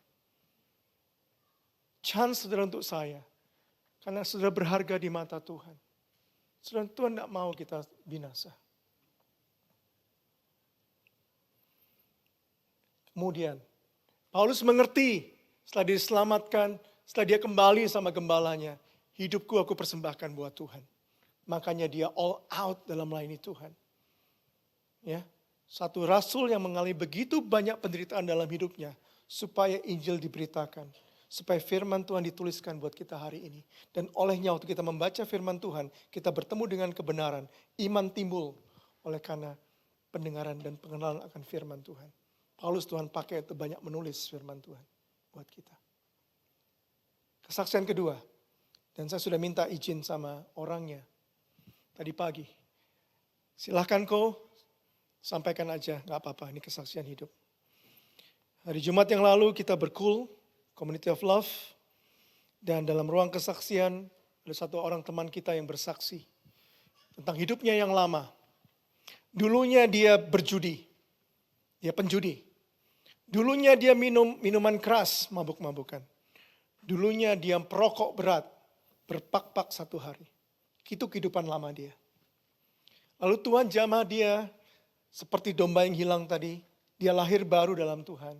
Chance saudara untuk saya. Karena saudara berharga di mata Tuhan. Saudara, Tuhan tidak mau kita binasa. Kemudian, Paulus mengerti setelah diselamatkan, setelah dia kembali sama gembalanya. Hidupku aku persembahkan buat Tuhan. Makanya dia all out dalam melayani Tuhan. Ya, satu rasul yang mengalami begitu banyak penderitaan dalam hidupnya. Supaya Injil diberitakan. Supaya firman Tuhan dituliskan buat kita hari ini. Dan olehnya waktu kita membaca firman Tuhan, kita bertemu dengan kebenaran. Iman timbul oleh karena pendengaran dan pengenalan akan firman Tuhan. Paulus Tuhan pakai itu banyak menulis firman Tuhan buat kita. Kesaksian kedua. Dan saya sudah minta izin sama orangnya tadi pagi. Silahkan kau sampaikan aja, gak apa-apa, ini kesaksian hidup. Hari Jumat yang lalu kita berkul, Community of Love. Dan dalam ruang kesaksian ada satu orang teman kita yang bersaksi tentang hidupnya yang lama. Dulunya dia berjudi, dia penjudi. Dulunya dia minum minuman keras, mabuk-mabukan. Dulunya dia perokok berat, berpak-pak satu hari. Itu kehidupan lama dia. Lalu Tuhan jamah dia seperti domba yang hilang tadi. Dia lahir baru dalam Tuhan.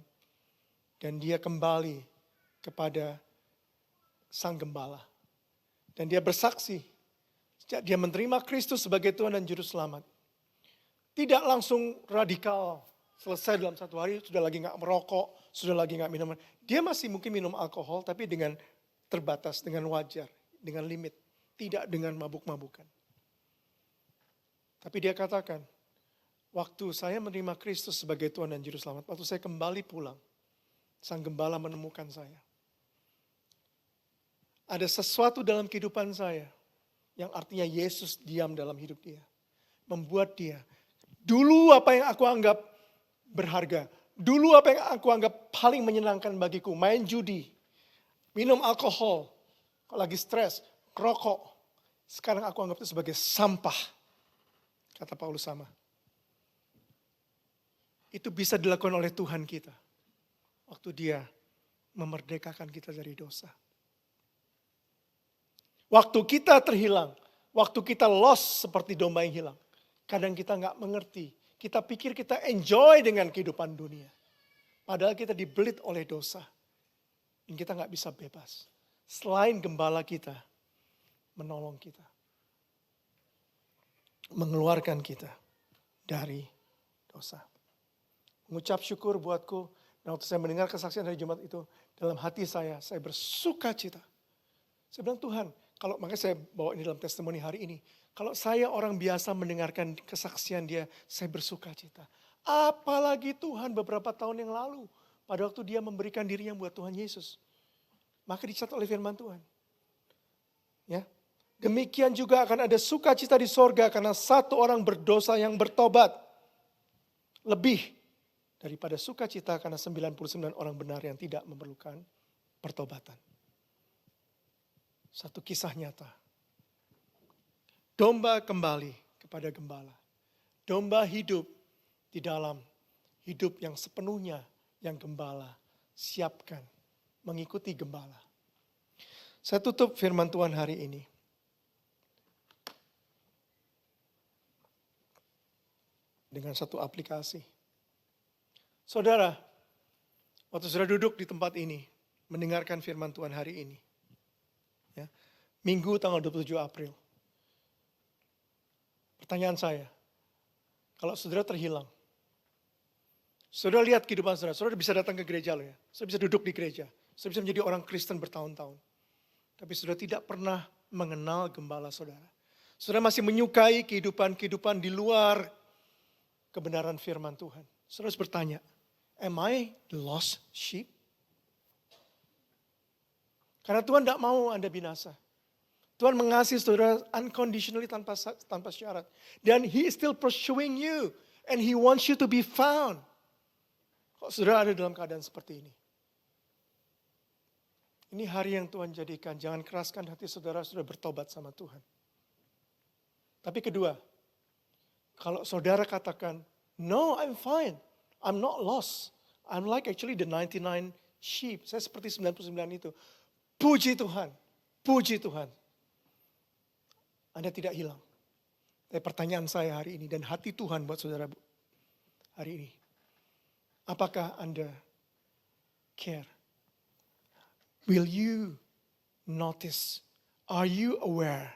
Dan dia kembali kepada Sang Gembala. Dan dia bersaksi. Sejak dia menerima Kristus sebagai Tuhan dan Juru Selamat. Tidak langsung radikal. Selesai dalam satu hari, sudah lagi gak merokok, sudah lagi gak minum. Dia masih mungkin minum alkohol, tapi dengan terbatas, dengan wajar, dengan limit. Tidak dengan mabuk-mabukan. Tapi dia katakan, waktu saya menerima Kristus sebagai Tuhan dan Juru Selamat, waktu saya kembali pulang, Sang Gembala menemukan saya. Ada sesuatu dalam kehidupan saya, yang artinya Yesus diam dalam hidup dia. Membuat dia, dulu apa yang aku anggap berharga. Dulu apa yang aku anggap paling menyenangkan bagiku. Main judi. Minum alkohol. Kalau lagi stres. Rokok. Sekarang aku anggap itu sebagai sampah. Kata Paulus sama. Itu bisa dilakukan oleh Tuhan kita. Waktu dia memerdekakan kita dari dosa. Waktu kita terhilang. Waktu kita lost seperti domba yang hilang. Kadang kita gak mengerti. Kita pikir kita enjoy dengan kehidupan dunia. Padahal kita dibelit oleh dosa. Dan kita gak bisa bebas. Selain gembala kita menolong kita. Mengeluarkan kita dari dosa. Mengucap syukur buatku. Dan waktu saya mendengar kesaksian dari Jumat itu. Dalam hati saya bersuka cita. Saya bilang Tuhan, makanya saya bawa ini dalam testimoni hari ini. Kalau saya orang biasa mendengarkan kesaksian dia, saya bersuka cita. Apalagi Tuhan beberapa tahun yang lalu. Pada waktu dia memberikan dirinya buat Tuhan Yesus. Maka dicatat oleh firman Tuhan. Ya. Demikian juga akan ada sukacita di sorga karena satu orang berdosa yang bertobat. Lebih daripada sukacita karena 99 orang benar yang tidak memerlukan pertobatan. Satu kisah nyata. Domba kembali kepada gembala. Domba hidup di dalam hidup yang sepenuhnya yang gembala siapkan. Mengikuti gembala. Saya tutup firman Tuhan hari ini. Dengan satu aplikasi. Saudara, waktu sudah duduk di tempat ini. Mendengarkan firman Tuhan hari ini. Ya, Minggu tanggal 27 April. Pertanyaan saya, kalau saudara terhilang, Saudara lihat kehidupan saudara. Saudara bisa datang ke gereja loh ya. Saudara bisa duduk di gereja. Saudara bisa menjadi orang Kristen bertahun-tahun. Tapi saudara tidak pernah mengenal gembala saudara. Saudara masih menyukai kehidupan-kehidupan di luar kebenaran firman Tuhan. Saudara harus bertanya, am I the lost sheep? Karena Tuhan tidak mau Anda binasa. Tuhan mengasihi saudara unconditionally tanpa syarat. Dan He is still pursuing you. And He wants you to be found. Kok saudara ada dalam keadaan seperti ini? Ini hari yang Tuhan jadikan. Jangan keraskan hati saudara sudah bertobat sama Tuhan. Tapi kedua, kalau saudara katakan, no, I'm fine. I'm not lost. I'm like actually the 99 sheep. Saya seperti 99 itu. Puji Tuhan. Puji Tuhan. Anda tidak hilang. Tapi pertanyaan saya hari ini dan hati Tuhan buat saudara hari ini. Apakah Anda care? Will you notice? Are you aware?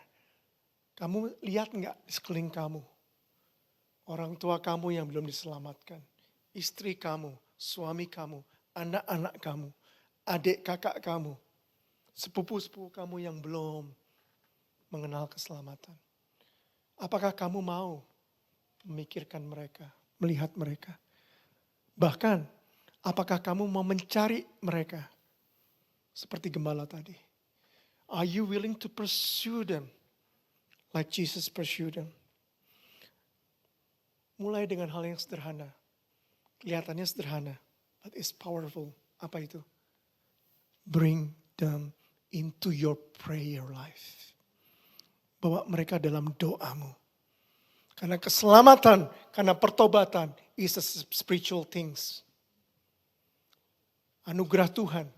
Kamu lihat nggak di sekeliling kamu? Orang tua kamu yang belum diselamatkan. Istri kamu, suami kamu, anak-anak kamu, adik kakak kamu. Sepupu-sepupu kamu yang belum mengenal keselamatan. Apakah kamu mau memikirkan mereka, melihat mereka? Bahkan, apakah kamu mau mencari mereka? Seperti gembala tadi. Are you willing to pursue them like Jesus pursued them? Mulai dengan hal yang sederhana. Kelihatannya sederhana, but it's powerful. Apa itu? Bring them into your prayer life. Bawa mereka dalam doamu. Karena keselamatan, karena pertobatan is a spiritual things. Anugerah Tuhan,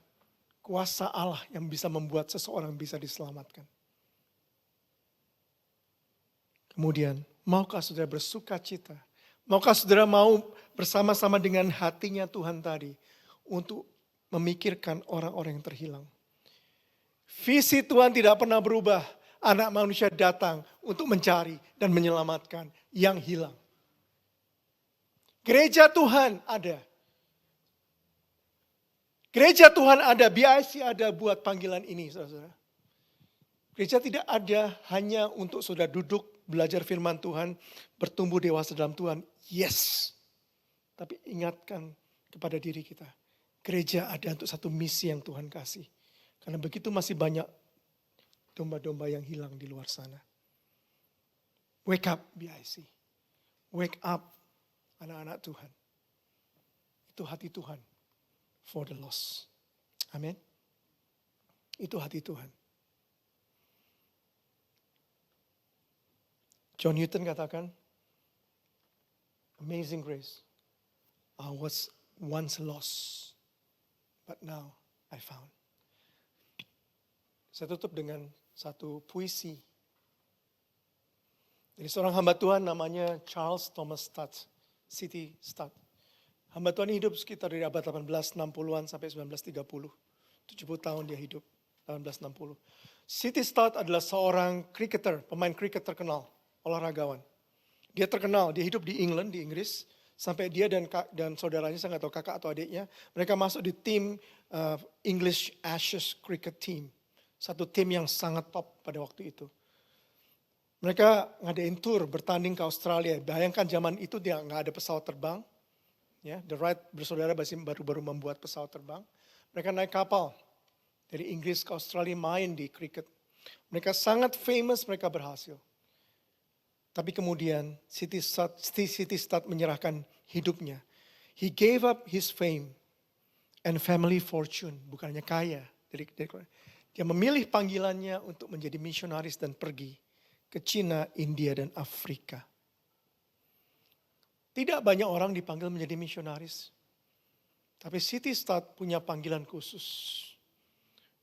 kuasa Allah yang bisa membuat seseorang bisa diselamatkan. Kemudian, maukah saudara bersuka cita? Maukah saudara mau bersama-sama dengan hatinya Tuhan tadi untuk memikirkan orang-orang yang terhilang? Visi Tuhan tidak pernah berubah. Anak manusia datang untuk mencari dan menyelamatkan yang hilang. Gereja Tuhan ada. Gereja Tuhan ada, BIC ada buat panggilan ini, saudara. Gereja tidak ada hanya untuk saudara duduk, belajar firman Tuhan, bertumbuh dewasa dalam Tuhan. Yes. Tapi ingatkan kepada diri kita. Gereja ada untuk satu misi yang Tuhan kasih. Karena begitu masih banyak domba-domba yang hilang di luar sana. Wake up BIC. Wake up anak-anak Tuhan. Itu hati Tuhan for the lost. Amin. Itu hati Tuhan. John Newton katakan, amazing grace. I was once lost, but now I found. Saya tutup dengan satu puisi. Dari seorang hamba Tuhan namanya Charles Thomas Studd, C.T. Studd. Hamba Tuhan hidup sekitar dari abad 1860-an sampai 1930. 70 tahun dia hidup, 1860. C.T. Studd adalah seorang cricketer, pemain kriket terkenal, olahragawan. Dia terkenal, dia hidup di England, di Inggris. Sampai dia dan saudaranya, saya nggak tahu kakak atau adiknya, mereka masuk di tim English Ashes Cricket Team. Satu tim yang sangat top pada waktu itu. Mereka ngadain tour bertanding ke Australia. Bayangkan zaman itu dia nggak ada pesawat terbang. Ya, The Wright bersaudara baru-baru membuat pesawat terbang. Mereka naik kapal dari Inggris ke Australia main di cricket. Mereka sangat famous, mereka berhasil. Tapi kemudian C.T. Studd menyerahkan hidupnya. He gave up his fame and family fortune. Bukan hanya kaya. Dia memilih panggilannya untuk menjadi misionaris dan pergi ke Cina, India, dan Afrika. Tidak banyak orang dipanggil menjadi misionaris. Tapi C.T. Studd punya panggilan khusus.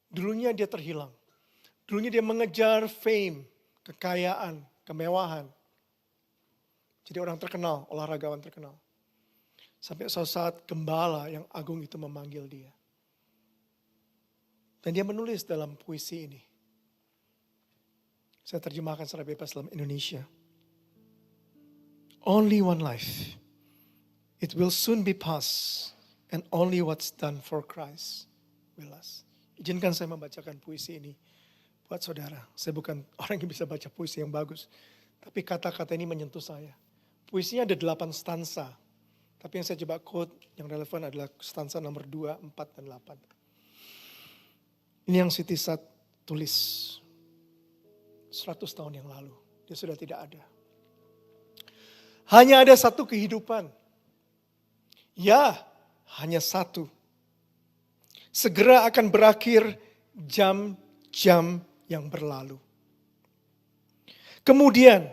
Dulunya dia terhilang. Dulunya dia mengejar fame, kekayaan, kemewahan. Jadi orang terkenal, olahragawan terkenal. Sampai suatu saat gembala yang agung itu memanggil dia. Dan dia menulis dalam puisi ini. Saya terjemahkan secara bebas dalam Indonesia. Only one life. It will soon be past, and only what's done for Christ will last. Izinkan saya membacakan puisi ini buat saudara. Saya bukan orang yang bisa baca puisi yang bagus, tapi kata-kata ini menyentuh saya. Puisinya ada 8 stansa, tapi yang saya coba quote yang relevan adalah stansa nomor 2, 4, dan 8. Ini yang Siti Sat tulis 100 tahun yang lalu. Dia sudah tidak ada. Hanya ada satu kehidupan. Ya, hanya satu. Segera akan berakhir jam-jam yang berlalu. Kemudian,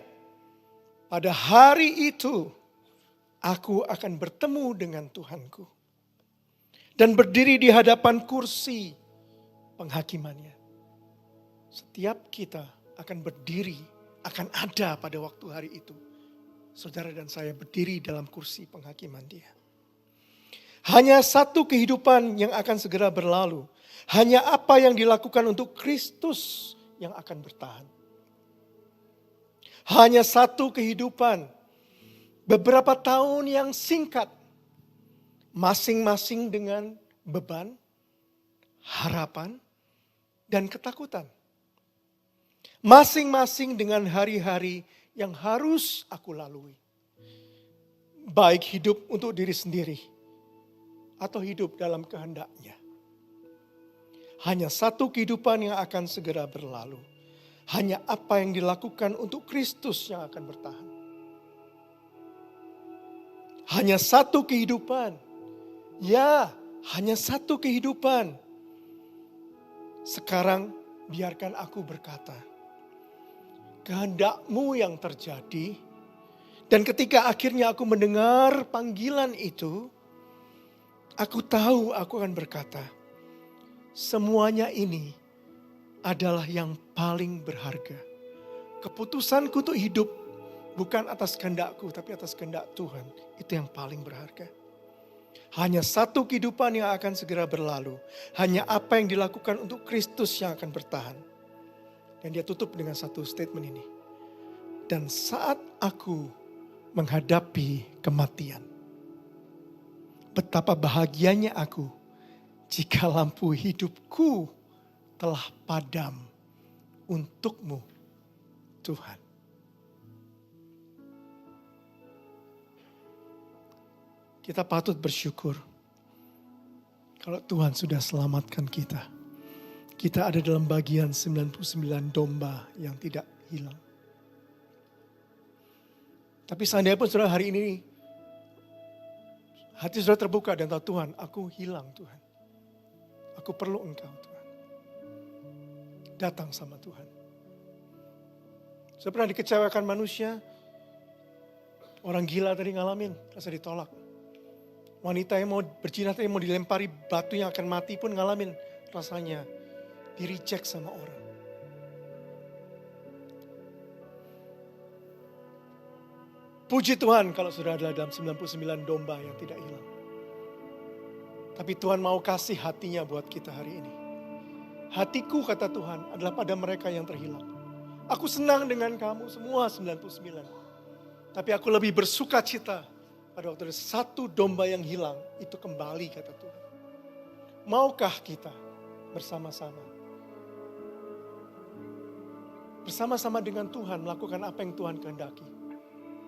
pada hari itu, aku akan bertemu dengan Tuhanku. Dan berdiri di hadapan kursi penghakimannya. Setiap kita akan berdiri, akan ada pada waktu hari itu. Saudara dan saya berdiri dalam kursi penghakiman Dia. Hanya satu kehidupan yang akan segera berlalu. Hanya apa yang dilakukan untuk Kristus yang akan bertahan. Hanya satu kehidupan. Beberapa tahun yang singkat. Masing-masing dengan beban, harapan, dan ketakutan. Masing-masing dengan hari-hari yang harus aku lalui. Baik hidup untuk diri sendiri atau hidup dalam kehendak-Nya. Hanya satu kehidupan yang akan segera berlalu. Hanya apa yang dilakukan untuk Kristus yang akan bertahan. Hanya satu kehidupan. Ya, hanya satu kehidupan. Sekarang biarkan aku berkata, kehendak-Mu yang terjadi. Dan ketika akhirnya aku mendengar panggilan itu, aku tahu aku akan berkata, semuanya ini adalah yang paling berharga. Keputusanku untuk hidup bukan atas kehendakku, tapi atas kehendak Tuhan. Itu yang paling berharga. Hanya satu kehidupan yang akan segera berlalu. Hanya apa yang dilakukan untuk Kristus yang akan bertahan. Dan dia tutup dengan satu statement ini. Dan saat aku menghadapi kematian, betapa bahagianya aku jika lampu hidupku telah padam untuk-Mu, Tuhan. Kita patut bersyukur kalau Tuhan sudah selamatkan kita. Kita ada dalam bagian 99 domba yang tidak hilang. Tapi seandainya pun saudara hari ini hati saudara terbuka dan tahu Tuhan, aku hilang Tuhan. Aku perlu Engkau Tuhan. Datang sama Tuhan. Saya pernah dikecewakan manusia. Orang gila tadi ngalamin, rasa ditolak. Wanita yang mau berzina tadi mau dilempari batu yang akan mati pun ngalamin rasanya di-reject sama orang. Puji Tuhan kalau sudah adalah dalam 99 domba yang tidak hilang. Tapi Tuhan mau kasih hatinya buat kita hari ini. Hatiku kata Tuhan adalah pada mereka yang terhilang. Aku senang dengan kamu semua 99. Tapi aku lebih bersuka cita pada waktu ada satu domba yang hilang itu kembali kata Tuhan. Maukah kita bersama-sama dengan Tuhan melakukan apa yang Tuhan kehendaki,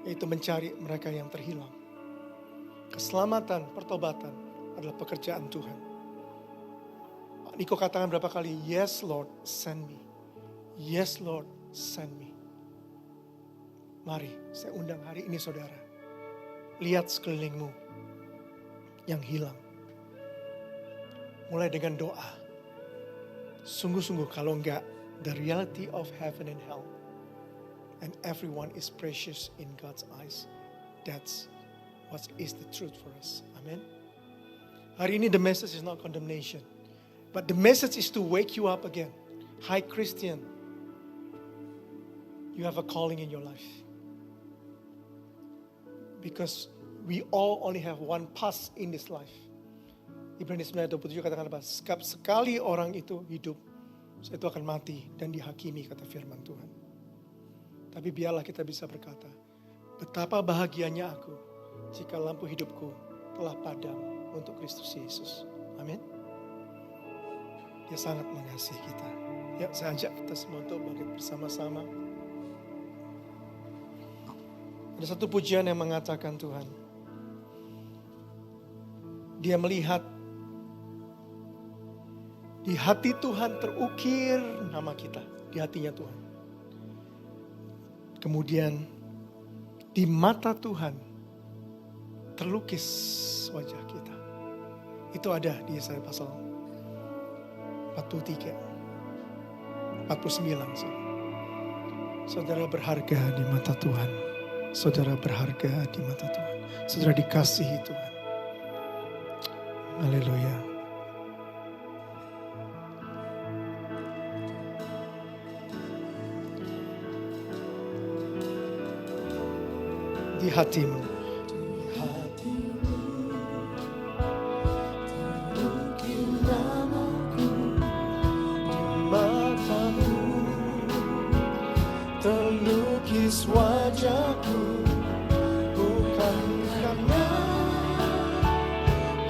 yaitu mencari mereka yang terhilang. Keselamatan, pertobatan adalah pekerjaan Tuhan. Pak Niko katakan berapa kali, yes Lord, send me. Yes Lord, send me. Mari saya undang hari ini saudara. Lihat sekelilingmu yang hilang. Mulai dengan doa. Sungguh-sungguh kalau enggak, the reality of heaven and hell. And everyone is precious in God's eyes. That's what is the truth for us. Amen. Hari ini the message is not condemnation. But the message is to wake you up again. Hi Christian. You have a calling in your life. Because we all only have one pass in this life. Ibrani 9:27 katakan apa? Sekali orang itu hidup, setelah itu akan mati dan dihakimi kata firman Tuhan. Tapi biarlah kita bisa berkata, betapa bahagianya aku jika lampu hidupku telah padam untuk Kristus Yesus. Amin. Dia sangat mengasihi kita. Ya, saya ajak kita semua untuk bangkit bersama-sama. Ada satu pujian yang mengatakan Tuhan, dia melihat di hati Tuhan terukir nama kita, di hatinya Tuhan. Kemudian di mata Tuhan terlukis wajah kita. Itu ada di Yesaya pasal 43, 49. Saudara berharga di mata Tuhan. Saudara berharga di mata Tuhan. Saudara dikasihi Tuhan. Haleluya. Di hatimu. Terlukis wajahku, bukan karena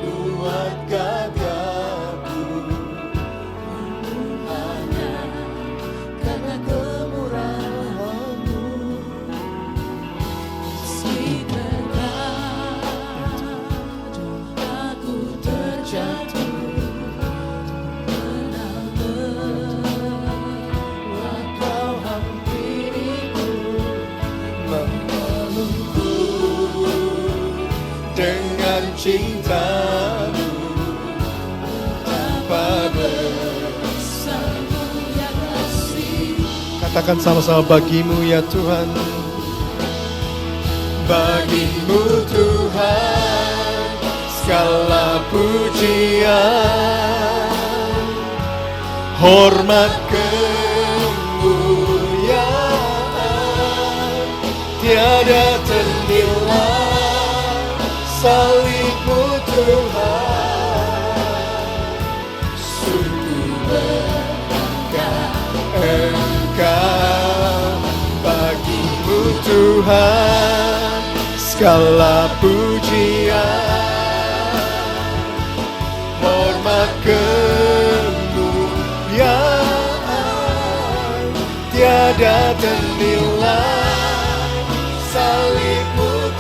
kuat gagahku, hanya karena kemurahan-Mu. Meski terkadang aku terjatuh, dengan cinta-Mu tanpa bersama yang asing. Katakan sama-sama, bagimu ya Tuhan, bagimu Tuhan segala pujian, hormat kemuliaan tiada ternilai. Salib-Mu Tuhan, sungguh berharga Engkau. Bagi-Mu Tuhan segala pujian, hormat kemuliaan tiada ternilai. Salib-Mu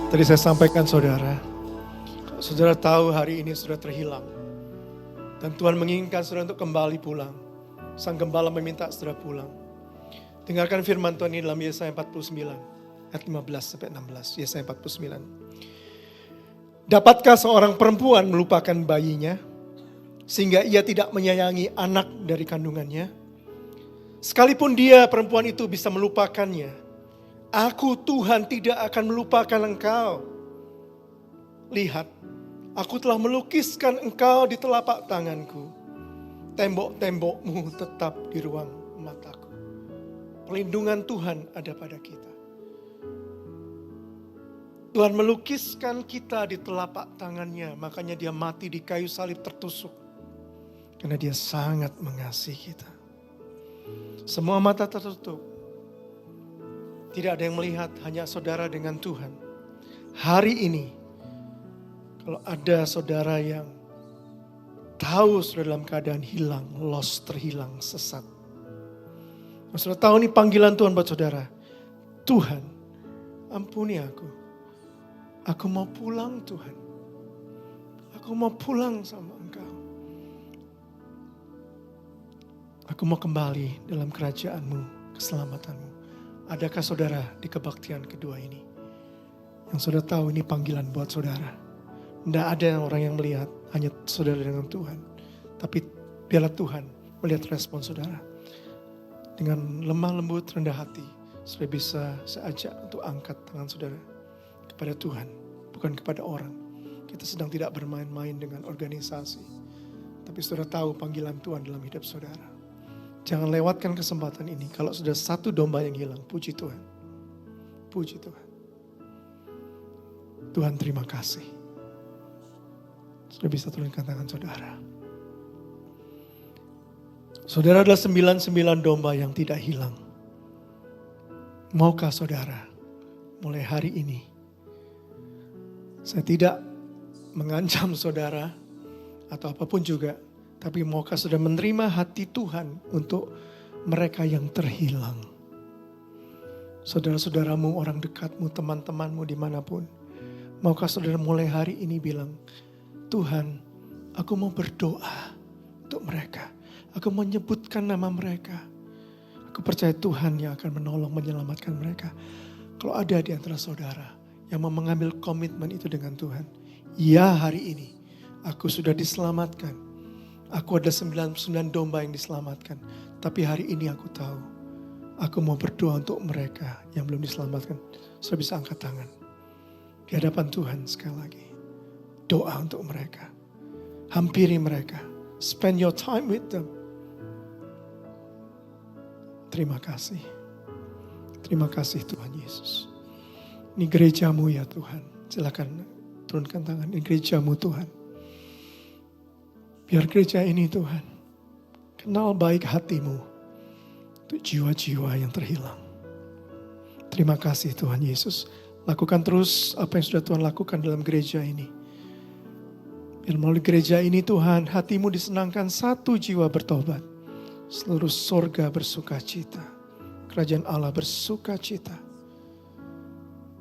tadi saya sampaikan saudara, kalau saudara tahu hari ini saudara terhilang dan Tuhan menginginkan saudara untuk kembali pulang, Sang Gembala meminta saudara pulang. Dengarkan firman Tuhan ini dalam Yesaya 49 ayat 15-16. Yesaya 49. Dapatkah seorang perempuan melupakan bayinya sehingga ia tidak menyayangi anak dari kandungannya? Sekalipun dia perempuan itu bisa melupakannya, Aku Tuhan tidak akan melupakan engkau. Lihat, aku telah melukiskan engkau di telapak tanganku. Tembok-tembokmu tetap di ruang mataku. Perlindungan Tuhan ada pada kita. Tuhan melukiskan kita di telapak tangannya, makanya dia mati di kayu salib tertusuk. Karena dia sangat mengasihi kita. Semua mata tertutup. Tidak ada yang melihat, hanya saudara dengan Tuhan. Hari ini, kalau ada saudara yang tahu saudara dalam keadaan hilang, lost, terhilang, sesat. Saudara tahu ini panggilan Tuhan buat saudara. Tuhan, ampuni aku. Aku mau pulang Tuhan. Aku mau pulang sama Engkau. Aku mau kembali dalam kerajaan-Mu, keselamatan-Mu. Adakah saudara di kebaktian kedua ini? Yang saudara tahu ini panggilan buat saudara. Tidak ada orang yang melihat, hanya saudara dengan Tuhan. Tapi biarlah Tuhan melihat respon saudara. Dengan lemah lembut, rendah hati, saudara bisa seajak untuk angkat tangan saudara kepada Tuhan, bukan kepada orang. Kita sedang tidak bermain-main dengan organisasi. Tapi saudara tahu panggilan Tuhan dalam hidup saudara. Jangan lewatkan kesempatan ini. Kalau sudah satu domba yang hilang, puji Tuhan. Puji Tuhan. Tuhan terima kasih. Sudah bisa turunkan tangan saudara. Saudara adalah 99 domba yang tidak hilang. Maukah saudara mulai hari ini? Saya tidak mengancam saudara atau apapun juga. Tapi maukah saudara menerima hati Tuhan untuk mereka yang terhilang? Saudara-saudaramu, orang dekatmu, teman-temanmu dimanapun. Maukah saudara mulai hari ini bilang, Tuhan, aku mau berdoa untuk mereka. Aku menyebutkan nama mereka. Aku percaya Tuhan yang akan menolong, menyelamatkan mereka. Kalau ada di antara saudara yang mau mengambil komitmen itu dengan Tuhan. Ya, hari ini aku sudah diselamatkan. Aku ada 99 domba yang diselamatkan. Tapi hari ini aku tahu, aku mau berdoa untuk mereka yang belum diselamatkan. Sudah bisa angkat tangan. Di hadapan Tuhan sekali lagi. Doa untuk mereka. Hampiri mereka. Spend your time with them. Terima kasih. Terima kasih Tuhan Yesus. Ini gerejamu ya Tuhan. Silakan turunkan tangan. Ini gerejamu Tuhan. Biar gereja ini Tuhan kenal baik hatimu untuk jiwa-jiwa yang terhilang. Terima kasih Tuhan Yesus. Lakukan terus apa yang sudah Tuhan lakukan dalam gereja ini. Biar melalui gereja ini Tuhan, hatimu disenangkan, satu jiwa bertobat. Seluruh sorga bersuka cita. Kerajaan Allah bersuka cita.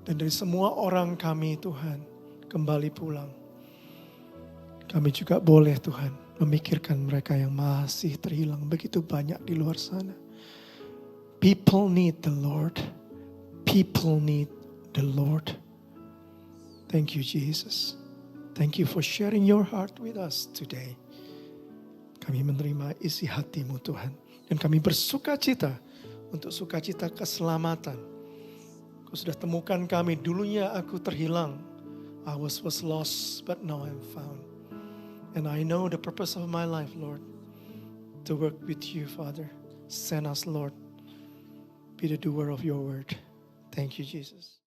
Dan dari semua orang kami Tuhan kembali pulang. Kami juga boleh Tuhan memikirkan mereka yang masih terhilang. Begitu banyak di luar sana. People need the Lord. People need the Lord. Thank you Jesus. Thank you for sharing your heart with us today. Kami menerima isi hatimu Tuhan. Dan kami bersuka cita untuk sukacita keselamatan. Kau sudah temukan kami, dulunya aku terhilang. I was lost but now I'm found. And I know the purpose of my life, Lord, to work with you, Father. Send us, Lord. Be the doer of your word. Thank you, Jesus.